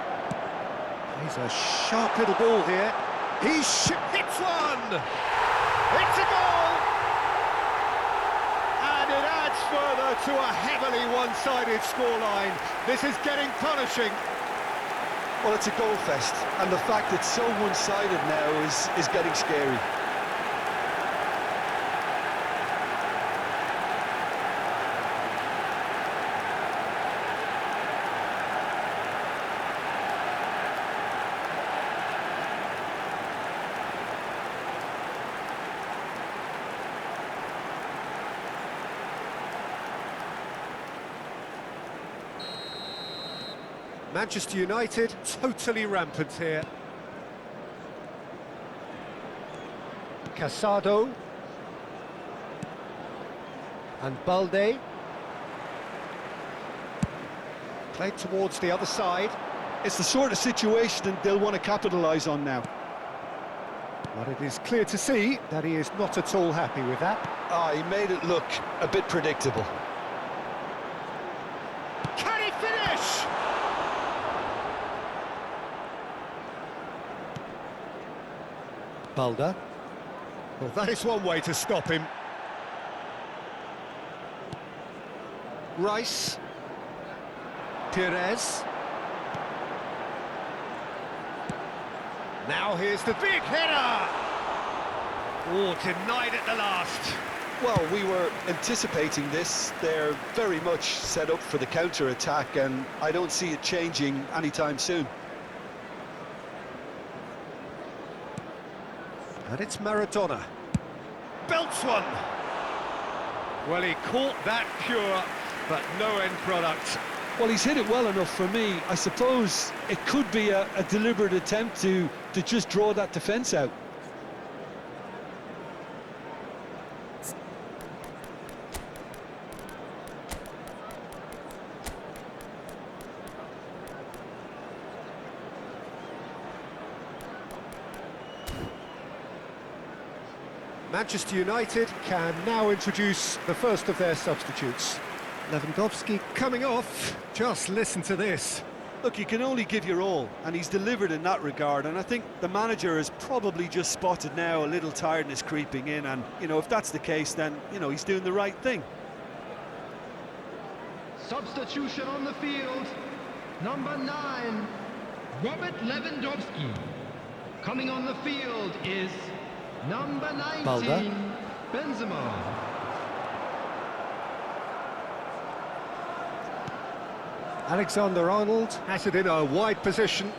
He's a sharp little ball here. He hits one! It's a goal! And it adds further to a heavily one-sided scoreline. This is getting punishing. Well, it's a goal fest, and the fact it's so one-sided now is getting scary. Manchester United totally rampant here. Casado. And Balde. Played towards the other side. It's the sort of situation they'll want to capitalise on now. But it is clear to see that he is not at all happy with that. He made it look a bit predictable. Can he finish? Balde. Well, that is one way to stop him. Rice. Perez. Now here's the big header! Oh, denied at the last. Well, we were anticipating this. They're very much set up for the counter-attack, and I don't see it changing anytime soon. And it's Maradona. Belts one! Well, he caught that pure, but no end product. Well, he's hit it well enough for me. I suppose it could be a deliberate attempt to just draw that defence out. Manchester United can now introduce the first of their substitutes. Lewandowski coming off. Just listen to this. Look, you can only give your all, and he's delivered in that regard, and I think the manager has probably just spotted now a little tiredness creeping in, and, you know, if that's the case, then, you know, he's doing the right thing. Substitution on the field. Number 9, Robert Lewandowski. Coming on the field is number 19, Balda. Benzema. Alexander-Arnold has it in a wide position.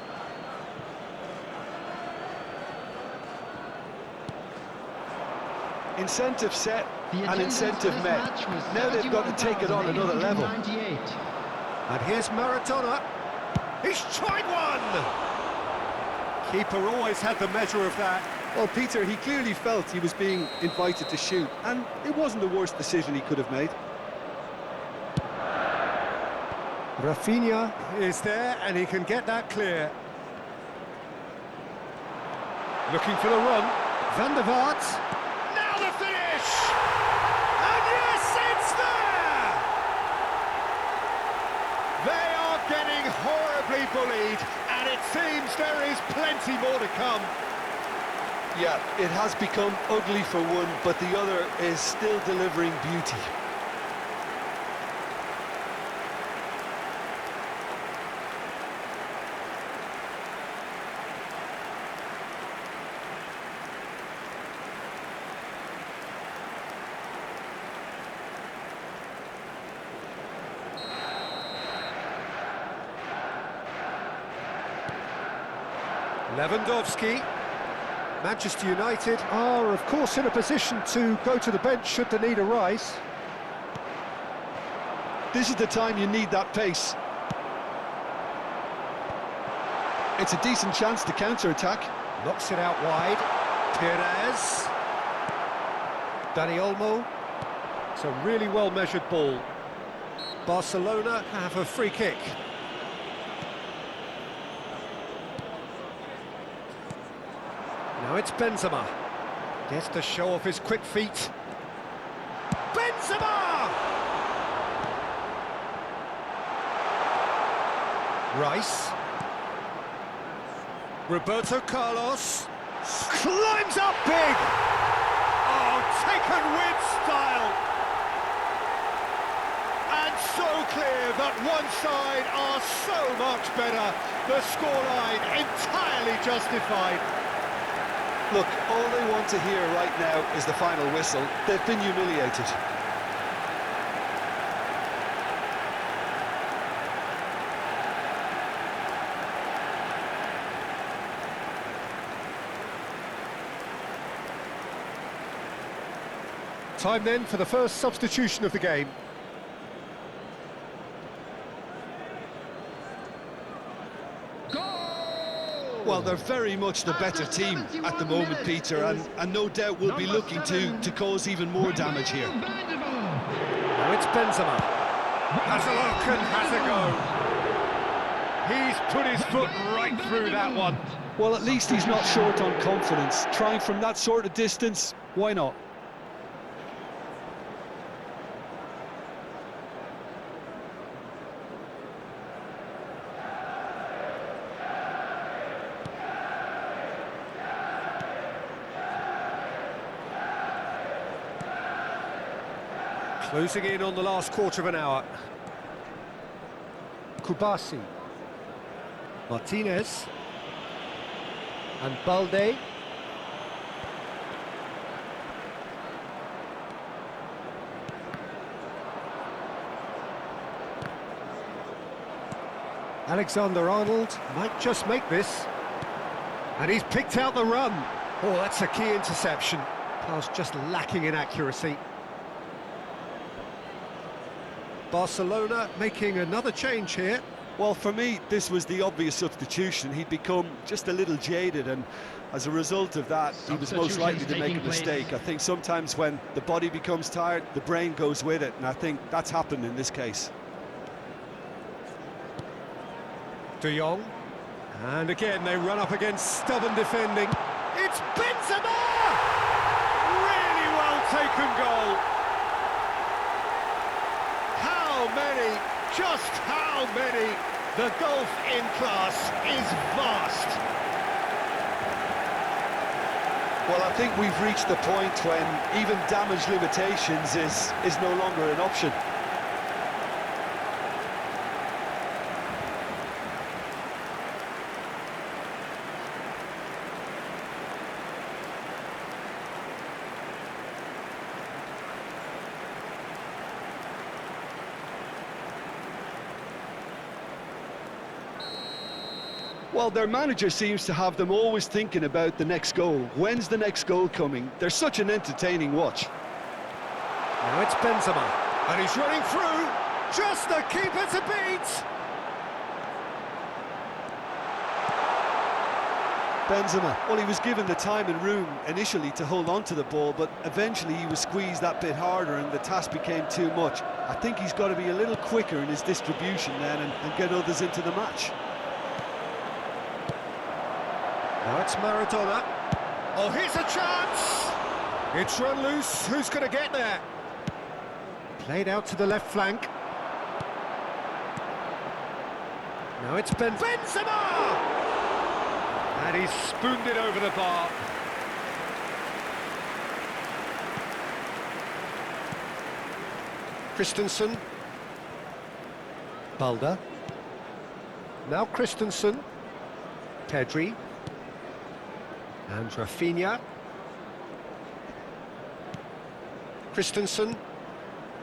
Incentive set The and attendance incentive for this met. match was Now they've got to take it on another level. 71,898. And here's Maradona. He's tried one! Keeper always had the measure of that. Well, Peter, he clearly felt he was being invited to shoot, and it wasn't the worst decision he could have made. Rafinha is there, and he can get that clear. Looking for the run. Van der Vaart. Now the finish! And yes, it's there! They are getting horribly bullied, and it seems there is plenty more to come. Yeah, it has become ugly for one, but the other is still delivering beauty. Lewandowski. Manchester United are, of course, in a position to go to the bench should the need arise. This is the time you need that pace. It's a decent chance to counter-attack. Knocks it out wide. Perez. Dani Olmo. It's a really well-measured ball. Barcelona have a free kick. Now it's Benzema. Gets to show off his quick feet. Benzema! Rice. Roberto Carlos. Climbs up big! Oh, taken with style! And so clear that one side are so much better. The scoreline entirely justified. Look, all they want to hear right now is the final whistle. They've been humiliated. Time then for the first substitution of the game. Well, they're very much the better team at the moment, Peter, and no doubt will be looking to cause even more damage here. Now it's Benzema. Has a look and has a go. He's put his foot right through that one. Well, at least he's not short on confidence. Trying from that sort of distance, why not? Closing in on the last quarter of an hour. Kubasi. Martinez. And Balde. Alexander-Arnold might just make this. And he's picked out the run. Oh, that's a key interception. Pass just lacking in accuracy. Barcelona making another change here. Well, for me, this was the obvious substitution. He'd become just a little jaded, and as a result of that, he was most likely to make a mistake. I think sometimes when the body becomes tired, the brain goes with it, and I think that's happened in this case. De Jong. And again, they run up against stubborn defending. It's Benzema! Really well taken goal. How many? Just how many? The gulf in class is vast. Well, I think we've reached the point when even damage limitations is no longer an option. Well, their manager seems to have them always thinking about the next goal. When's the next goal coming? They're such an entertaining watch. Now it's Benzema, and he's running through, just the keeper to beat! Benzema, well, he was given the time and room initially to hold on to the ball, but eventually he was squeezed that bit harder and the task became too much. I think he's got to be a little quicker in his distribution then and get others into the match. Now it's Maradona. Oh, here's a chance! It's run loose, who's going to get there? Played out to the left flank. Now it's Benzema! And he's spooned it over the bar. Christensen. Balda. Now Christensen. Pedri. And Rafinha. Christensen.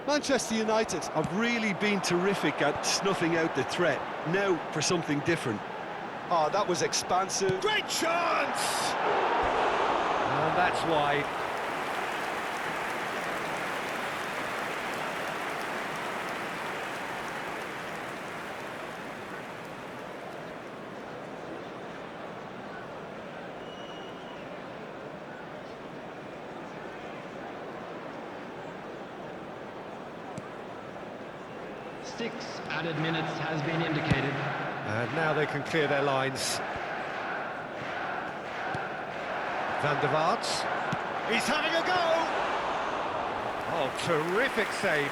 Manchester United have really been terrific at snuffing out the threat. Now for something different. Oh, that was expansive. Great chance! And that's wide. Six added minutes has been indicated. And now they can clear their lines. Van der Vaart. He's having a go! Oh, terrific save.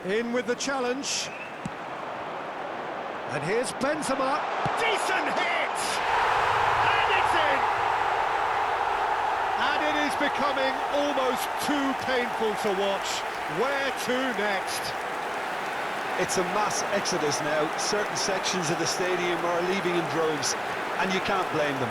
In with the challenge. And here's Benzema. Decent hit! And it's in! And it is becoming almost too painful to watch. Where to next? It's a mass exodus now. Certain sections of the stadium are leaving in droves, and you can't blame them.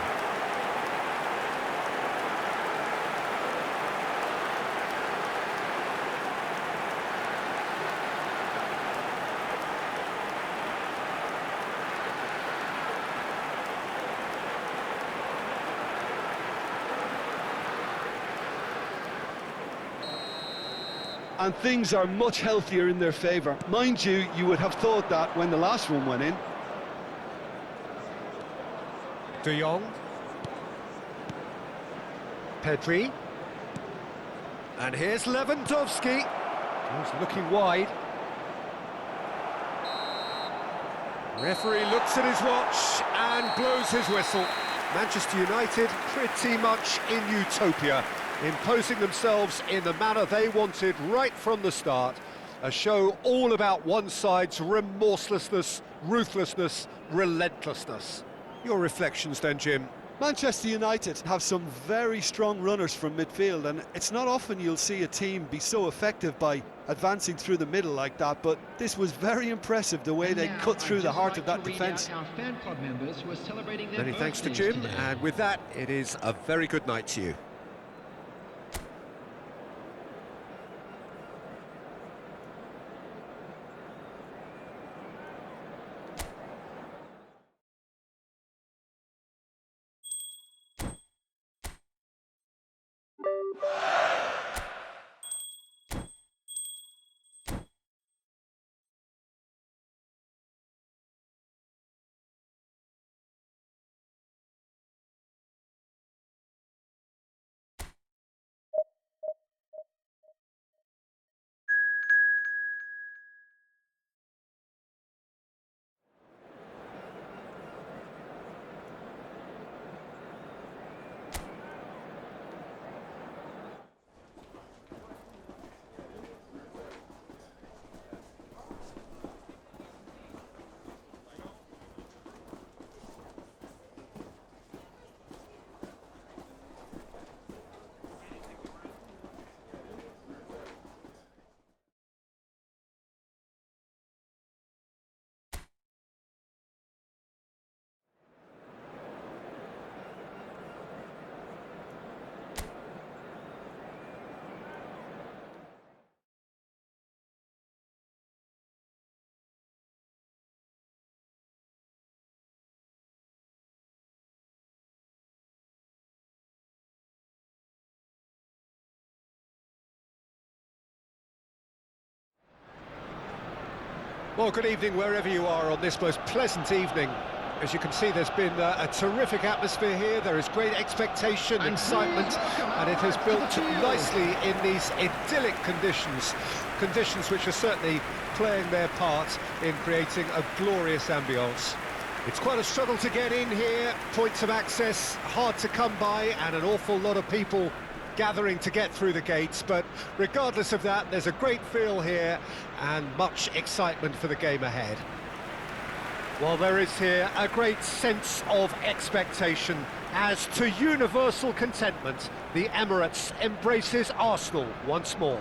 And things are much healthier in their favour. Mind you, you would have thought that when the last one went in. De Jong. Pedri. And here's Lewandowski. He's looking wide. Referee looks at his watch and blows his whistle. Manchester United pretty much in utopia, imposing themselves in the manner they wanted right from the start. A show all about one side's remorselessness, ruthlessness, relentlessness. Your reflections then, Jim? Manchester United have some very strong runners from midfield, and it's not often you'll see a team be so effective by advancing through the middle like that, but this was very impressive the way they cut through the heart of that defence. Many thanks to Jim, and with that, it is a very good night to you. Well, good evening wherever you are on this most pleasant evening. As you can see, there's been a terrific atmosphere here. There is great expectation, excitement, and it has built nicely in these idyllic conditions. Conditions which are certainly playing their part in creating a glorious ambience. It's quite a struggle to get in here, points of access hard to come by, and an awful lot of people gathering to get through the gates, but regardless of that, there's a great feel here and much excitement for the game ahead. Well, there is here a great sense of expectation as to universal contentment. The Emirates embraces Arsenal once more.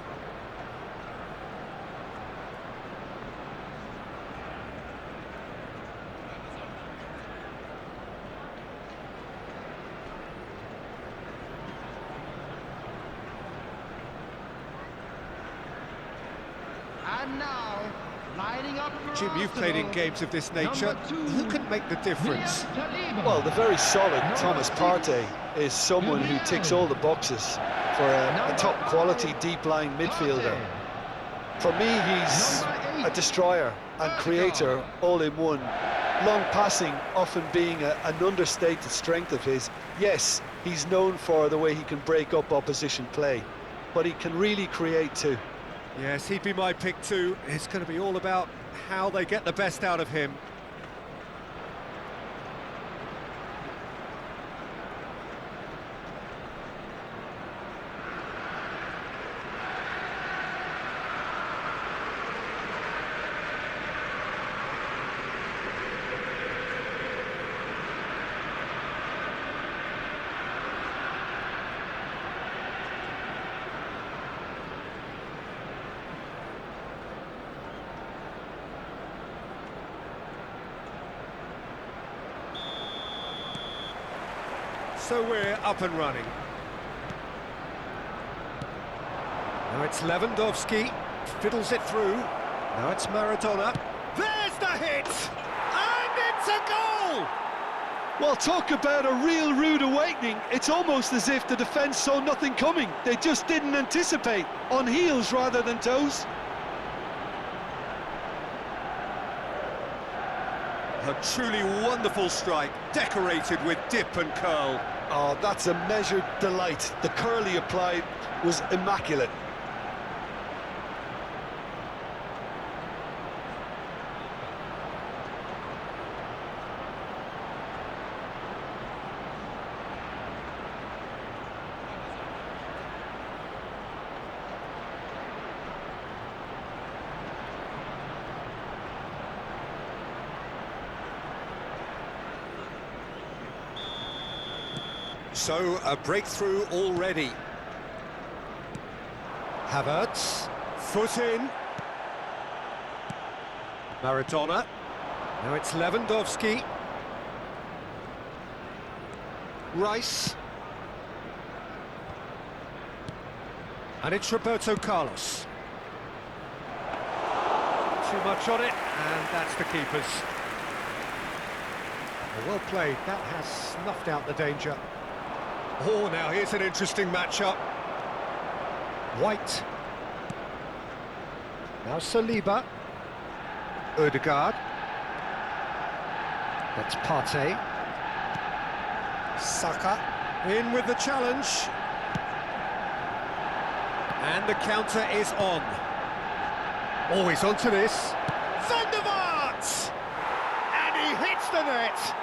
And now, lining up for Jim, you've played in games of this nature. Who can make the difference? Well, the very solid Thomas Partey is someone who ticks all the boxes for a top-quality, deep-lying midfielder. For me, he's a destroyer and creator all in one. Long passing often being an understated strength of his. Yes, he's known for the way he can break up opposition play, but he can really create too. Yes, he'd be my pick too. It's going to be all about how they get the best out of him. So we're up and running. Now it's Lewandowski, fiddles it through. Now it's Maradona. There's the hit! And it's a goal! Well, talk about a real rude awakening. It's almost as if the defence saw nothing coming. They just didn't anticipate, on heels rather than toes. A truly wonderful strike, decorated with dip and curl. Oh, that's a measured delight. The curl he applied was immaculate. So, a breakthrough already. Havertz, foot in. Maradona. Now it's Lewandowski. Rice. And it's Roberto Carlos. Too much on it, and that's the keeper's. Well played, that has snuffed out the danger. Oh, now here's an interesting matchup. White. Now Saliba. Odegaard. That's Partey. Saka. In with the challenge. And the counter is on. Always onto this. Van der Vaart! And he hits the net.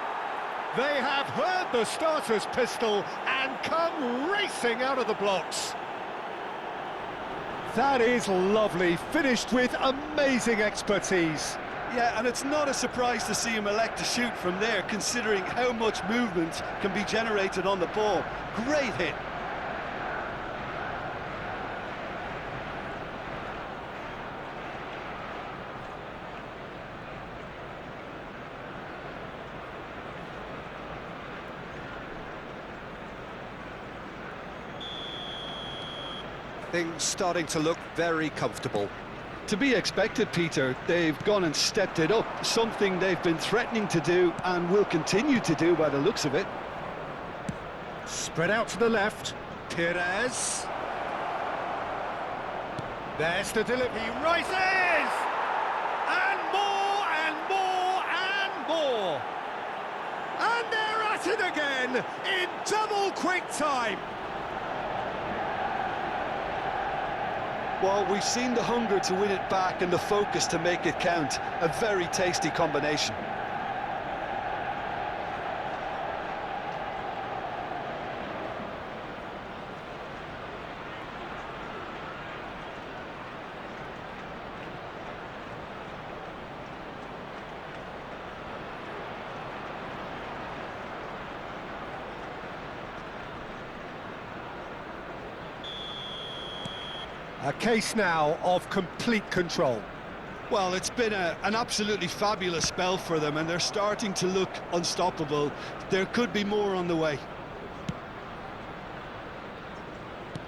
They have heard the starter's pistol and come racing out of the blocks. That is lovely, finished with amazing expertise. Yeah, and it's not a surprise to see him elect to shoot from there, considering how much movement can be generated on the ball. Great hit. Things starting to look very comfortable. To be expected, Peter. They've gone and stepped it up, something they've been threatening to do and will continue to do by the looks of it. Spread out to the left, Perez. There's the delivery, he rises! And more! at it again in double quick time. Well, we've seen the hunger to win it back and the focus to make it count. A very tasty combination. A case now of complete control. Well, it's been an absolutely fabulous spell for them, and they're starting to look unstoppable. There could be more on the way.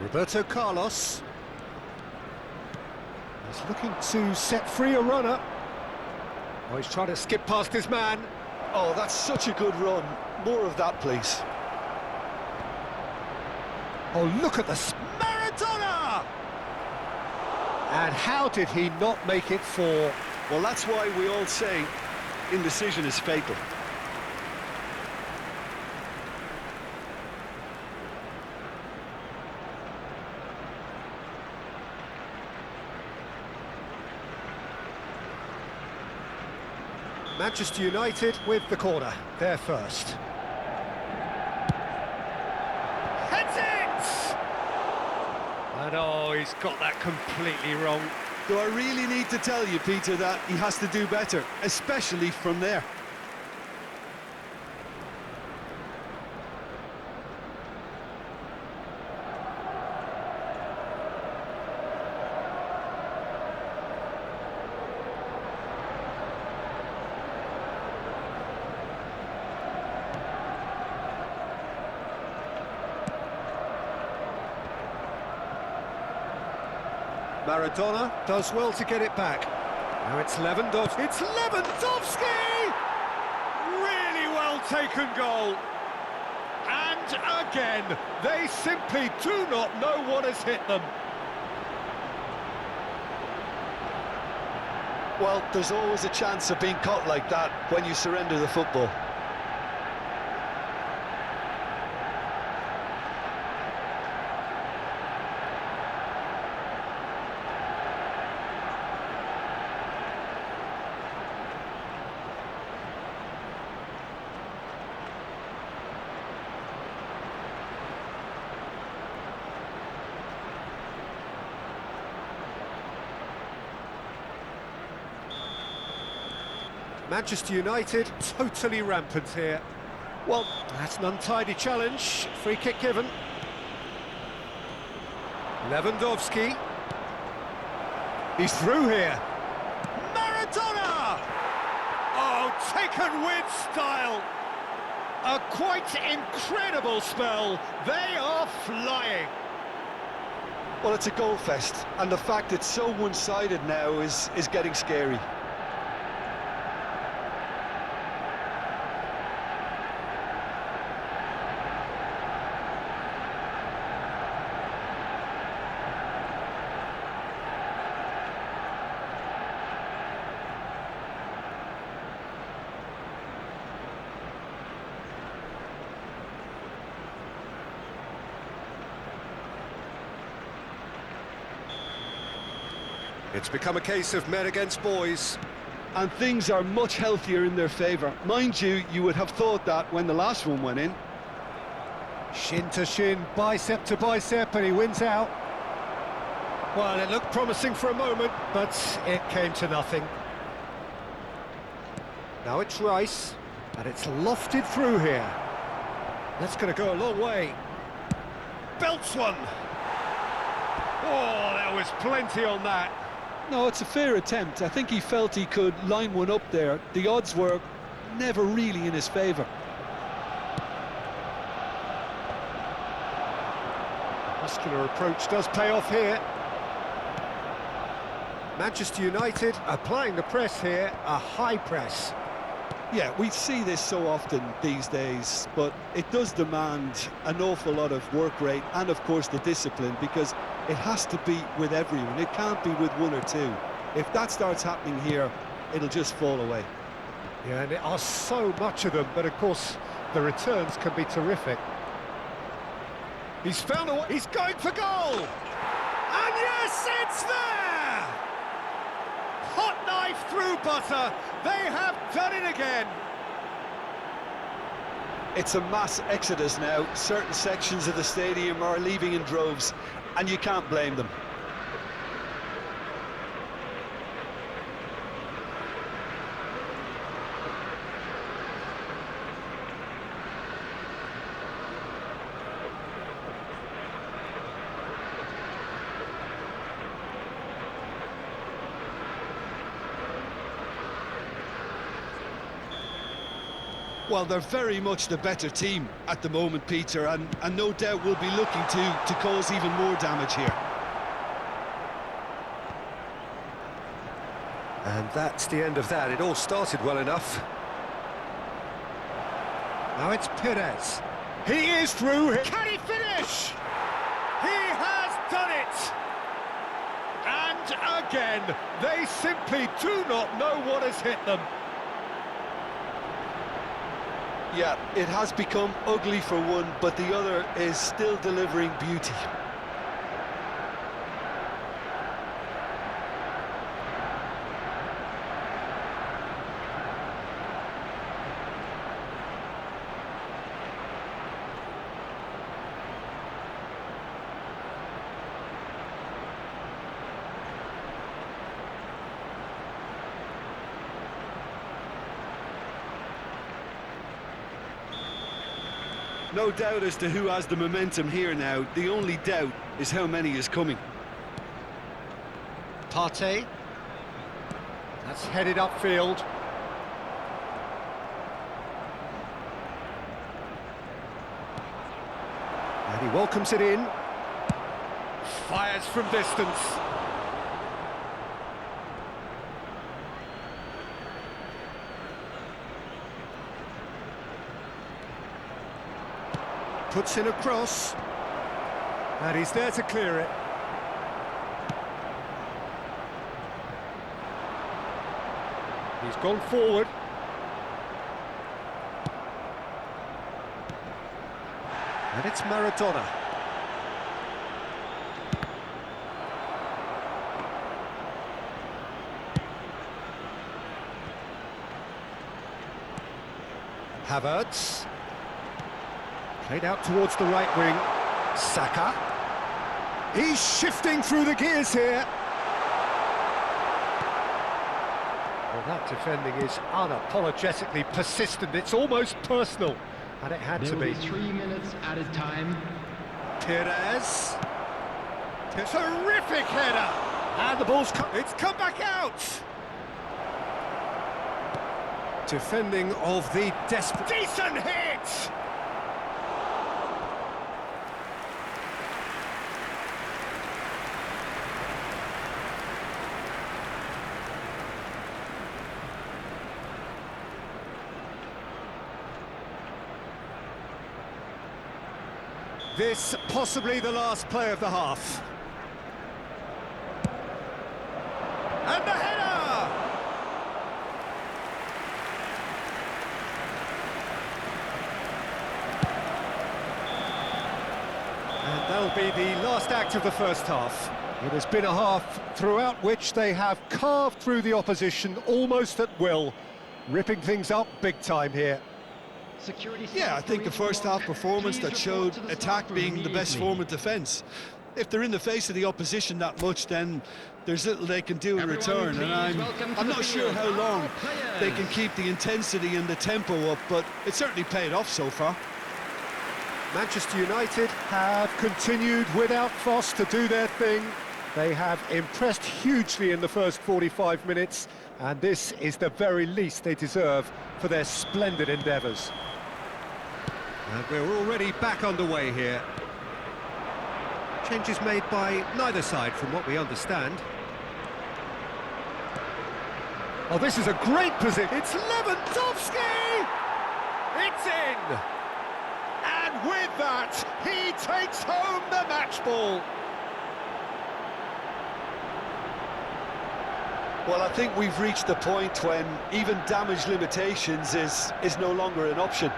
Roberto Carlos. He's looking to set free a runner. Oh, he's trying to skip past his man. Oh, that's such a good run. More of that, please. Oh, look at the Maradona! And how did he not make it four? Well, that's why we all say indecision is fatal. Manchester United with the corner, they're first. Heads it! And oh, he's got that completely wrong. Do I really need to tell you, Peter, that he has to do better, especially from there? Maradona does well to get it back. Now it's Lewandowski. It's Lewandowski! Really well taken goal. And again, they simply do not know what has hit them. Well, there's always a chance of being caught like that when you surrender the football. Manchester United totally rampant here. Well, that's an untidy challenge. Free kick given. Lewandowski. He's through here. Maradona! Oh, taken with style. A quite incredible spell. They are flying. Well, it's a goal fest, and the fact it's so one-sided now is getting scary. It's become a case of men against boys. And things are much healthier in their favour. Mind you, you would have thought that when the last one went in. Shin to shin, bicep to bicep, and he wins out. Well, it looked promising for a moment, but it came to nothing. Now it's Rice, and it's lofted through here. That's going to go a long way. Belts one. Oh, there was plenty on that. No, it's a fair attempt. I think he felt he could line one up there. The odds were never really in his favour. Muscular approach does pay off here. Manchester United applying the press here, a high press. Yeah, we see this so often these days, but it does demand an awful lot of work rate and, of course, the discipline, because it has to be with everyone. It can't be with one or two. If that starts happening here, it'll just fall away. Yeah, and there are so much of them, but of course the returns can be terrific. He's found a way, he's going for goal! And yes, it's there! Hot knife through butter, they have done it again! It's a mass exodus now. Certain sections of the stadium are leaving in droves, and you can't blame them. Well, they're very much the better team at the moment, Peter, and no doubt will be looking to cause even more damage here. And that's the end of that. It all started well enough. Now it's PES. He is through. Can he finish? He has done it! And again, they simply do not know what has hit them. Yeah, it has become ugly for one, but the other is still delivering beauty. No doubt as to who has the momentum here now. The only doubt is how many is coming. Partey. That's headed upfield. And he welcomes it in. Fires from distance. Puts in a cross, and he's there to clear it. He's gone forward. And it's Maradona. Havertz. Played out towards the right wing. Saka. He's shifting through the gears here. Well, that defending is unapologetically persistent. It's almost personal, and it had to be. 3 minutes at a time. PES. Terrific header. And the ball's it's come back out. Defending of the desperate. Decent hit! This possibly the last play of the half. And the header! And that'll be the last act of the first half. It has been a half throughout which they have carved through the opposition almost at will, ripping things up big time here. Yeah, I think the first half performance that showed attack being the best form of defence. If they're in the face of the opposition that much, then there's little they can do in return, and I'm not sure how long they can keep the intensity and the tempo up, but it certainly paid off so far. Manchester United have continued without fuss to do their thing. They have impressed hugely in the first 45 minutes, and this is the very least they deserve for their splendid endeavours. And we're already back underway here. Changes made by neither side from what we understand. Oh, this is a great position. It's Lewandowski! It's in! And with that, he takes home the match ball. Well, I think we've reached the point when even damage limitations is no longer an option.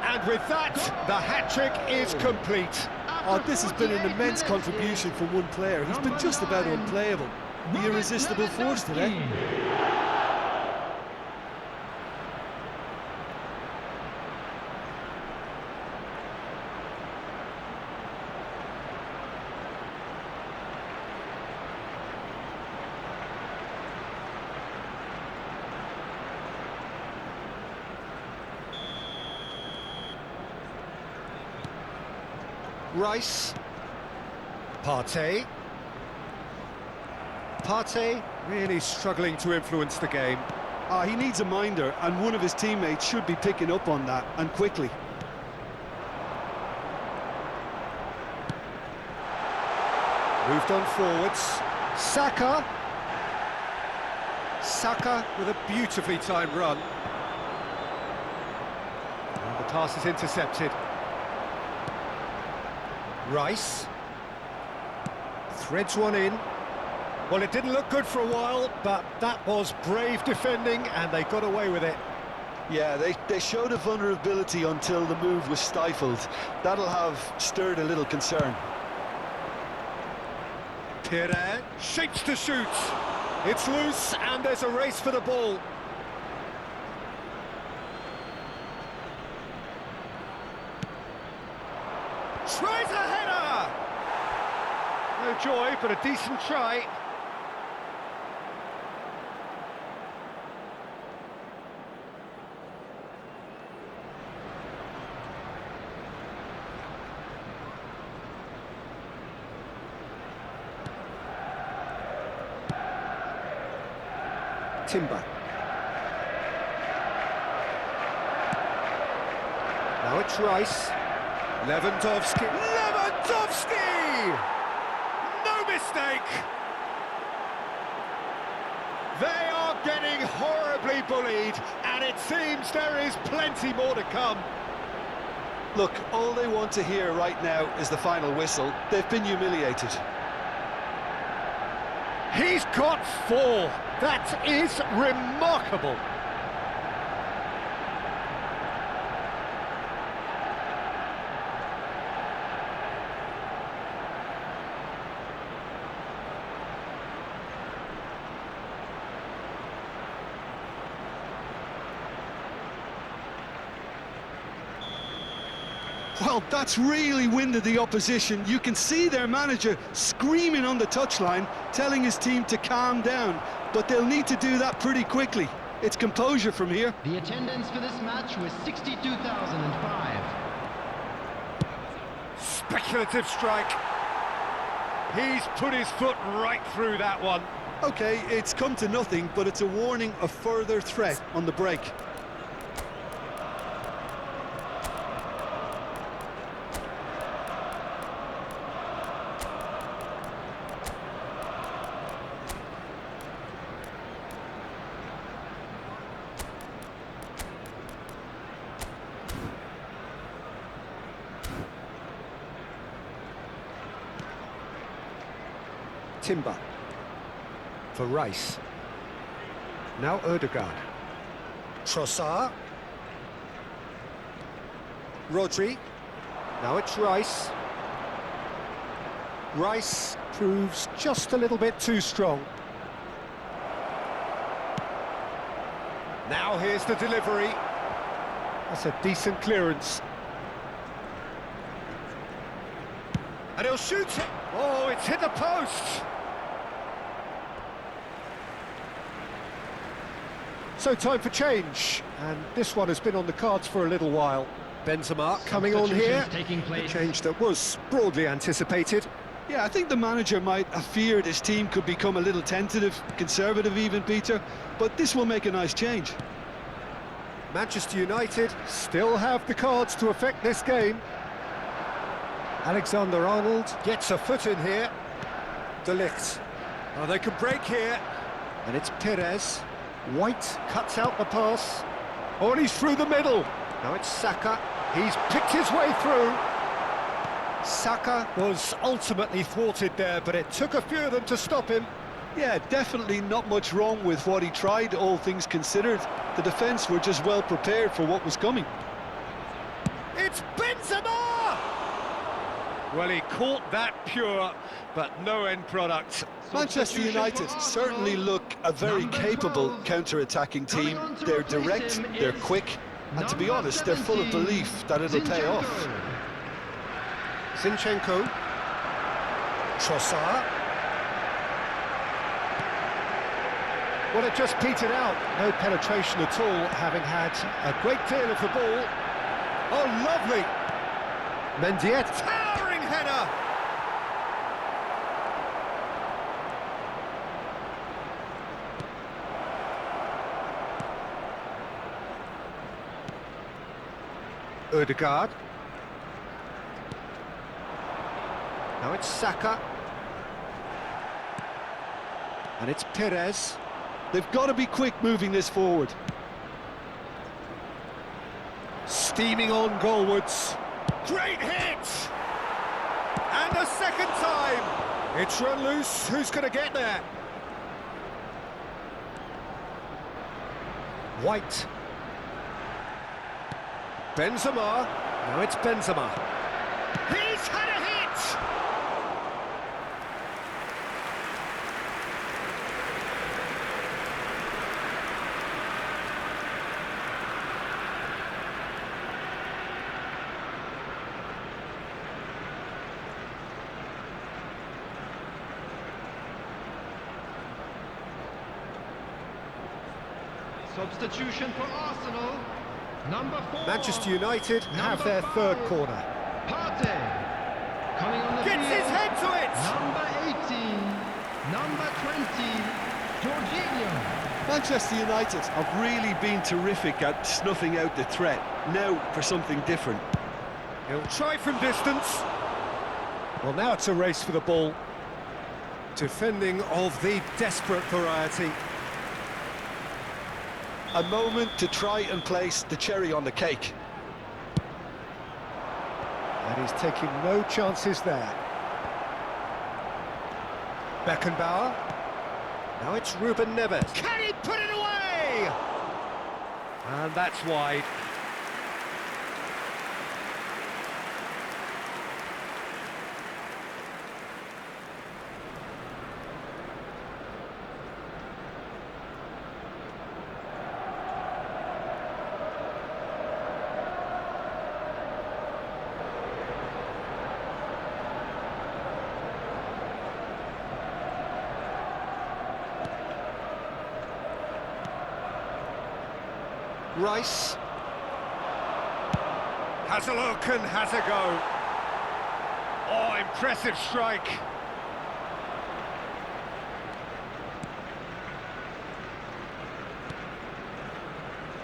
And with that, the hat-trick is complete. Oh, this has been an immense contribution from one player. He's been just about unplayable. The irresistible force today. Rice. Partey. Partey really struggling to influence the game. He needs a minder, and one of his teammates should be picking up on that, and quickly. Moved on forwards. Saka. Saka with a beautifully timed run. And the pass is intercepted. Rice. Threads one in. Well, it didn't look good for a while, but that was brave defending, and they got away with it. Yeah, they showed a vulnerability until the move was stifled. That'll have stirred a little concern. Pierre shapes to shoot. It's loose, and there's a race for the ball. Tries a header! No joy, but a decent try. Timber. Now it's Rice. Lewandowski. Lewandowski! No mistake! They are getting horribly bullied, and it seems there is plenty more to come. Look, all they want to hear right now is the final whistle. They've been humiliated. He's got 4. That is remarkable. Well, that's really winded the opposition. You can see their manager screaming on the touchline, telling his team to calm down. But they'll need to do that pretty quickly. It's composure from here. The attendance for this match was 62,005. Speculative strike. He's put his foot right through that one. Okay, it's come to nothing, but it's a warning of further threat on the break. Timber. For Rice. Now Ødegaard. Trossard. Rodri. Now it's Rice. Rice proves just a little bit too strong. Now here's the delivery. That's a decent clearance. And he'll shoot it. Oh, it's hit the post. So time for change, and this one has been on the cards for a little while. Benzema coming on here, a change that was broadly anticipated. Yeah, I think the manager might have feared his team could become a little tentative, conservative even, Peter, but this will make a nice change. Manchester United still have the cards to affect this game. Alexander-Arnold gets a foot in here. De Ligt. Oh, they can break here. And it's Perez. White cuts out the pass. Oh, and he's through the middle. Now it's Saka. He's picked his way through. Saka was ultimately thwarted there, but it took a few of them to stop him. Yeah, definitely not much wrong with what he tried, all things considered. The defence were just well prepared for what was coming. It's Benzema! Well, he caught that pure, but no end product. Manchester United certainly look a very capable counter-attacking team. They're direct, they're quick, and to be honest, they're full of belief that it'll pay off. Zinchenko. Trossard. Well, it just petered out. No penetration at all, having had a great deal of the ball. Oh, lovely! Mendieta. Towering header! Ødegaard. Now it's Saka. And it's Perez. They've got to be quick moving this forward. Steaming on goalwards. Great hit! And a second time! It's run loose. Who's going to get there? White. Benzema. Now it's Benzema. He's had a hit! Substitution for Arsenal. Number 4. Manchester United have their third corner. Partey. Coming on the Gets field. his head to it! Number 18. Number 20. Jorginho. Manchester United have really been terrific at snuffing out the threat. Now for something different. He'll try from distance. Well, now it's a race for the ball. Defending of the desperate variety. A moment to try and place the cherry on the cake. And he's taking no chances there. Beckenbauer. Now it's Ruben Neves. Can he put it away? And that's wide. Rice. Has a look and has a go. Oh, impressive strike.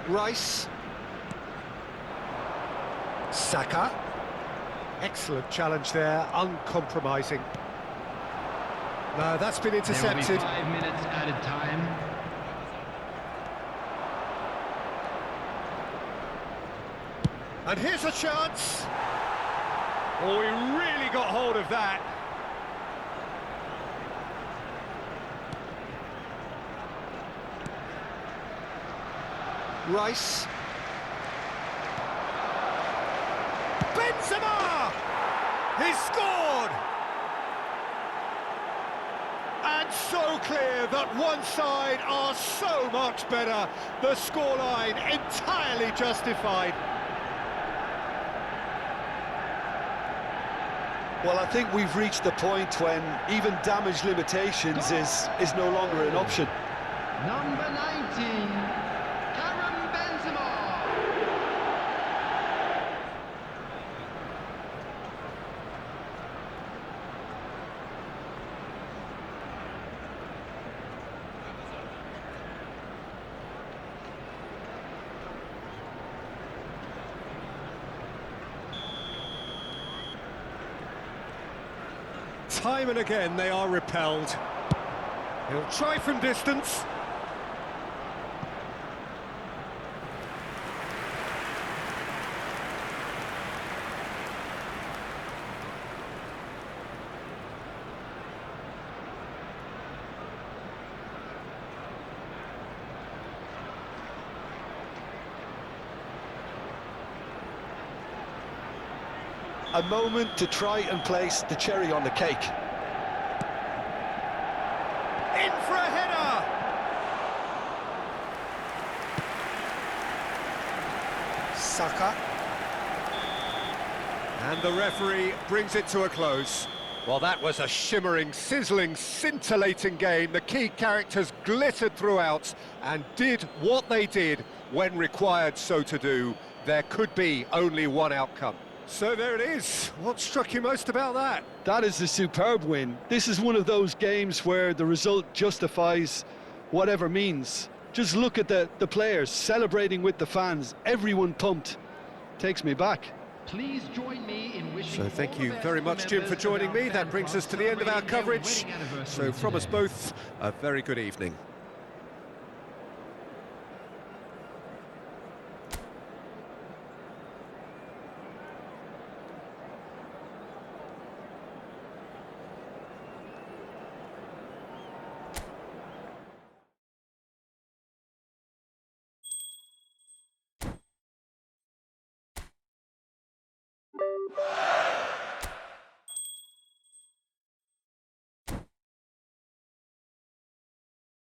Rice. Saka. Excellent challenge there, uncompromising. No, that's been intercepted. There will be 5 minutes added time. And here's a chance. Oh, he really got hold of that. Rice. Benzema! He's scored! And so clear that one side are so much better. The scoreline entirely justified. Well, I think we've reached the point when even damage limitations is no longer an option. Number 19. Karim Benzema. Time and again they are repelled. He'll try from distance. a moment to try and place the cherry on the cake. In for a header! Saka. And the referee brings it to a close. Well, that was a shimmering, sizzling, scintillating game. The key characters glittered throughout and did what they did when required so to do. There could be only one outcome. So there it is. What struck you most about that? That is a superb win. This is one of those games where the result justifies whatever means. Just look at the players celebrating with the fans. Everyone pumped. Takes me back. Please join me in wishing So thank all the you best very to much, Jim, for members joining of me. our That fan brings club us to the end of our celebrating their coverage. wedding anniversary So from us today. both, a very good evening.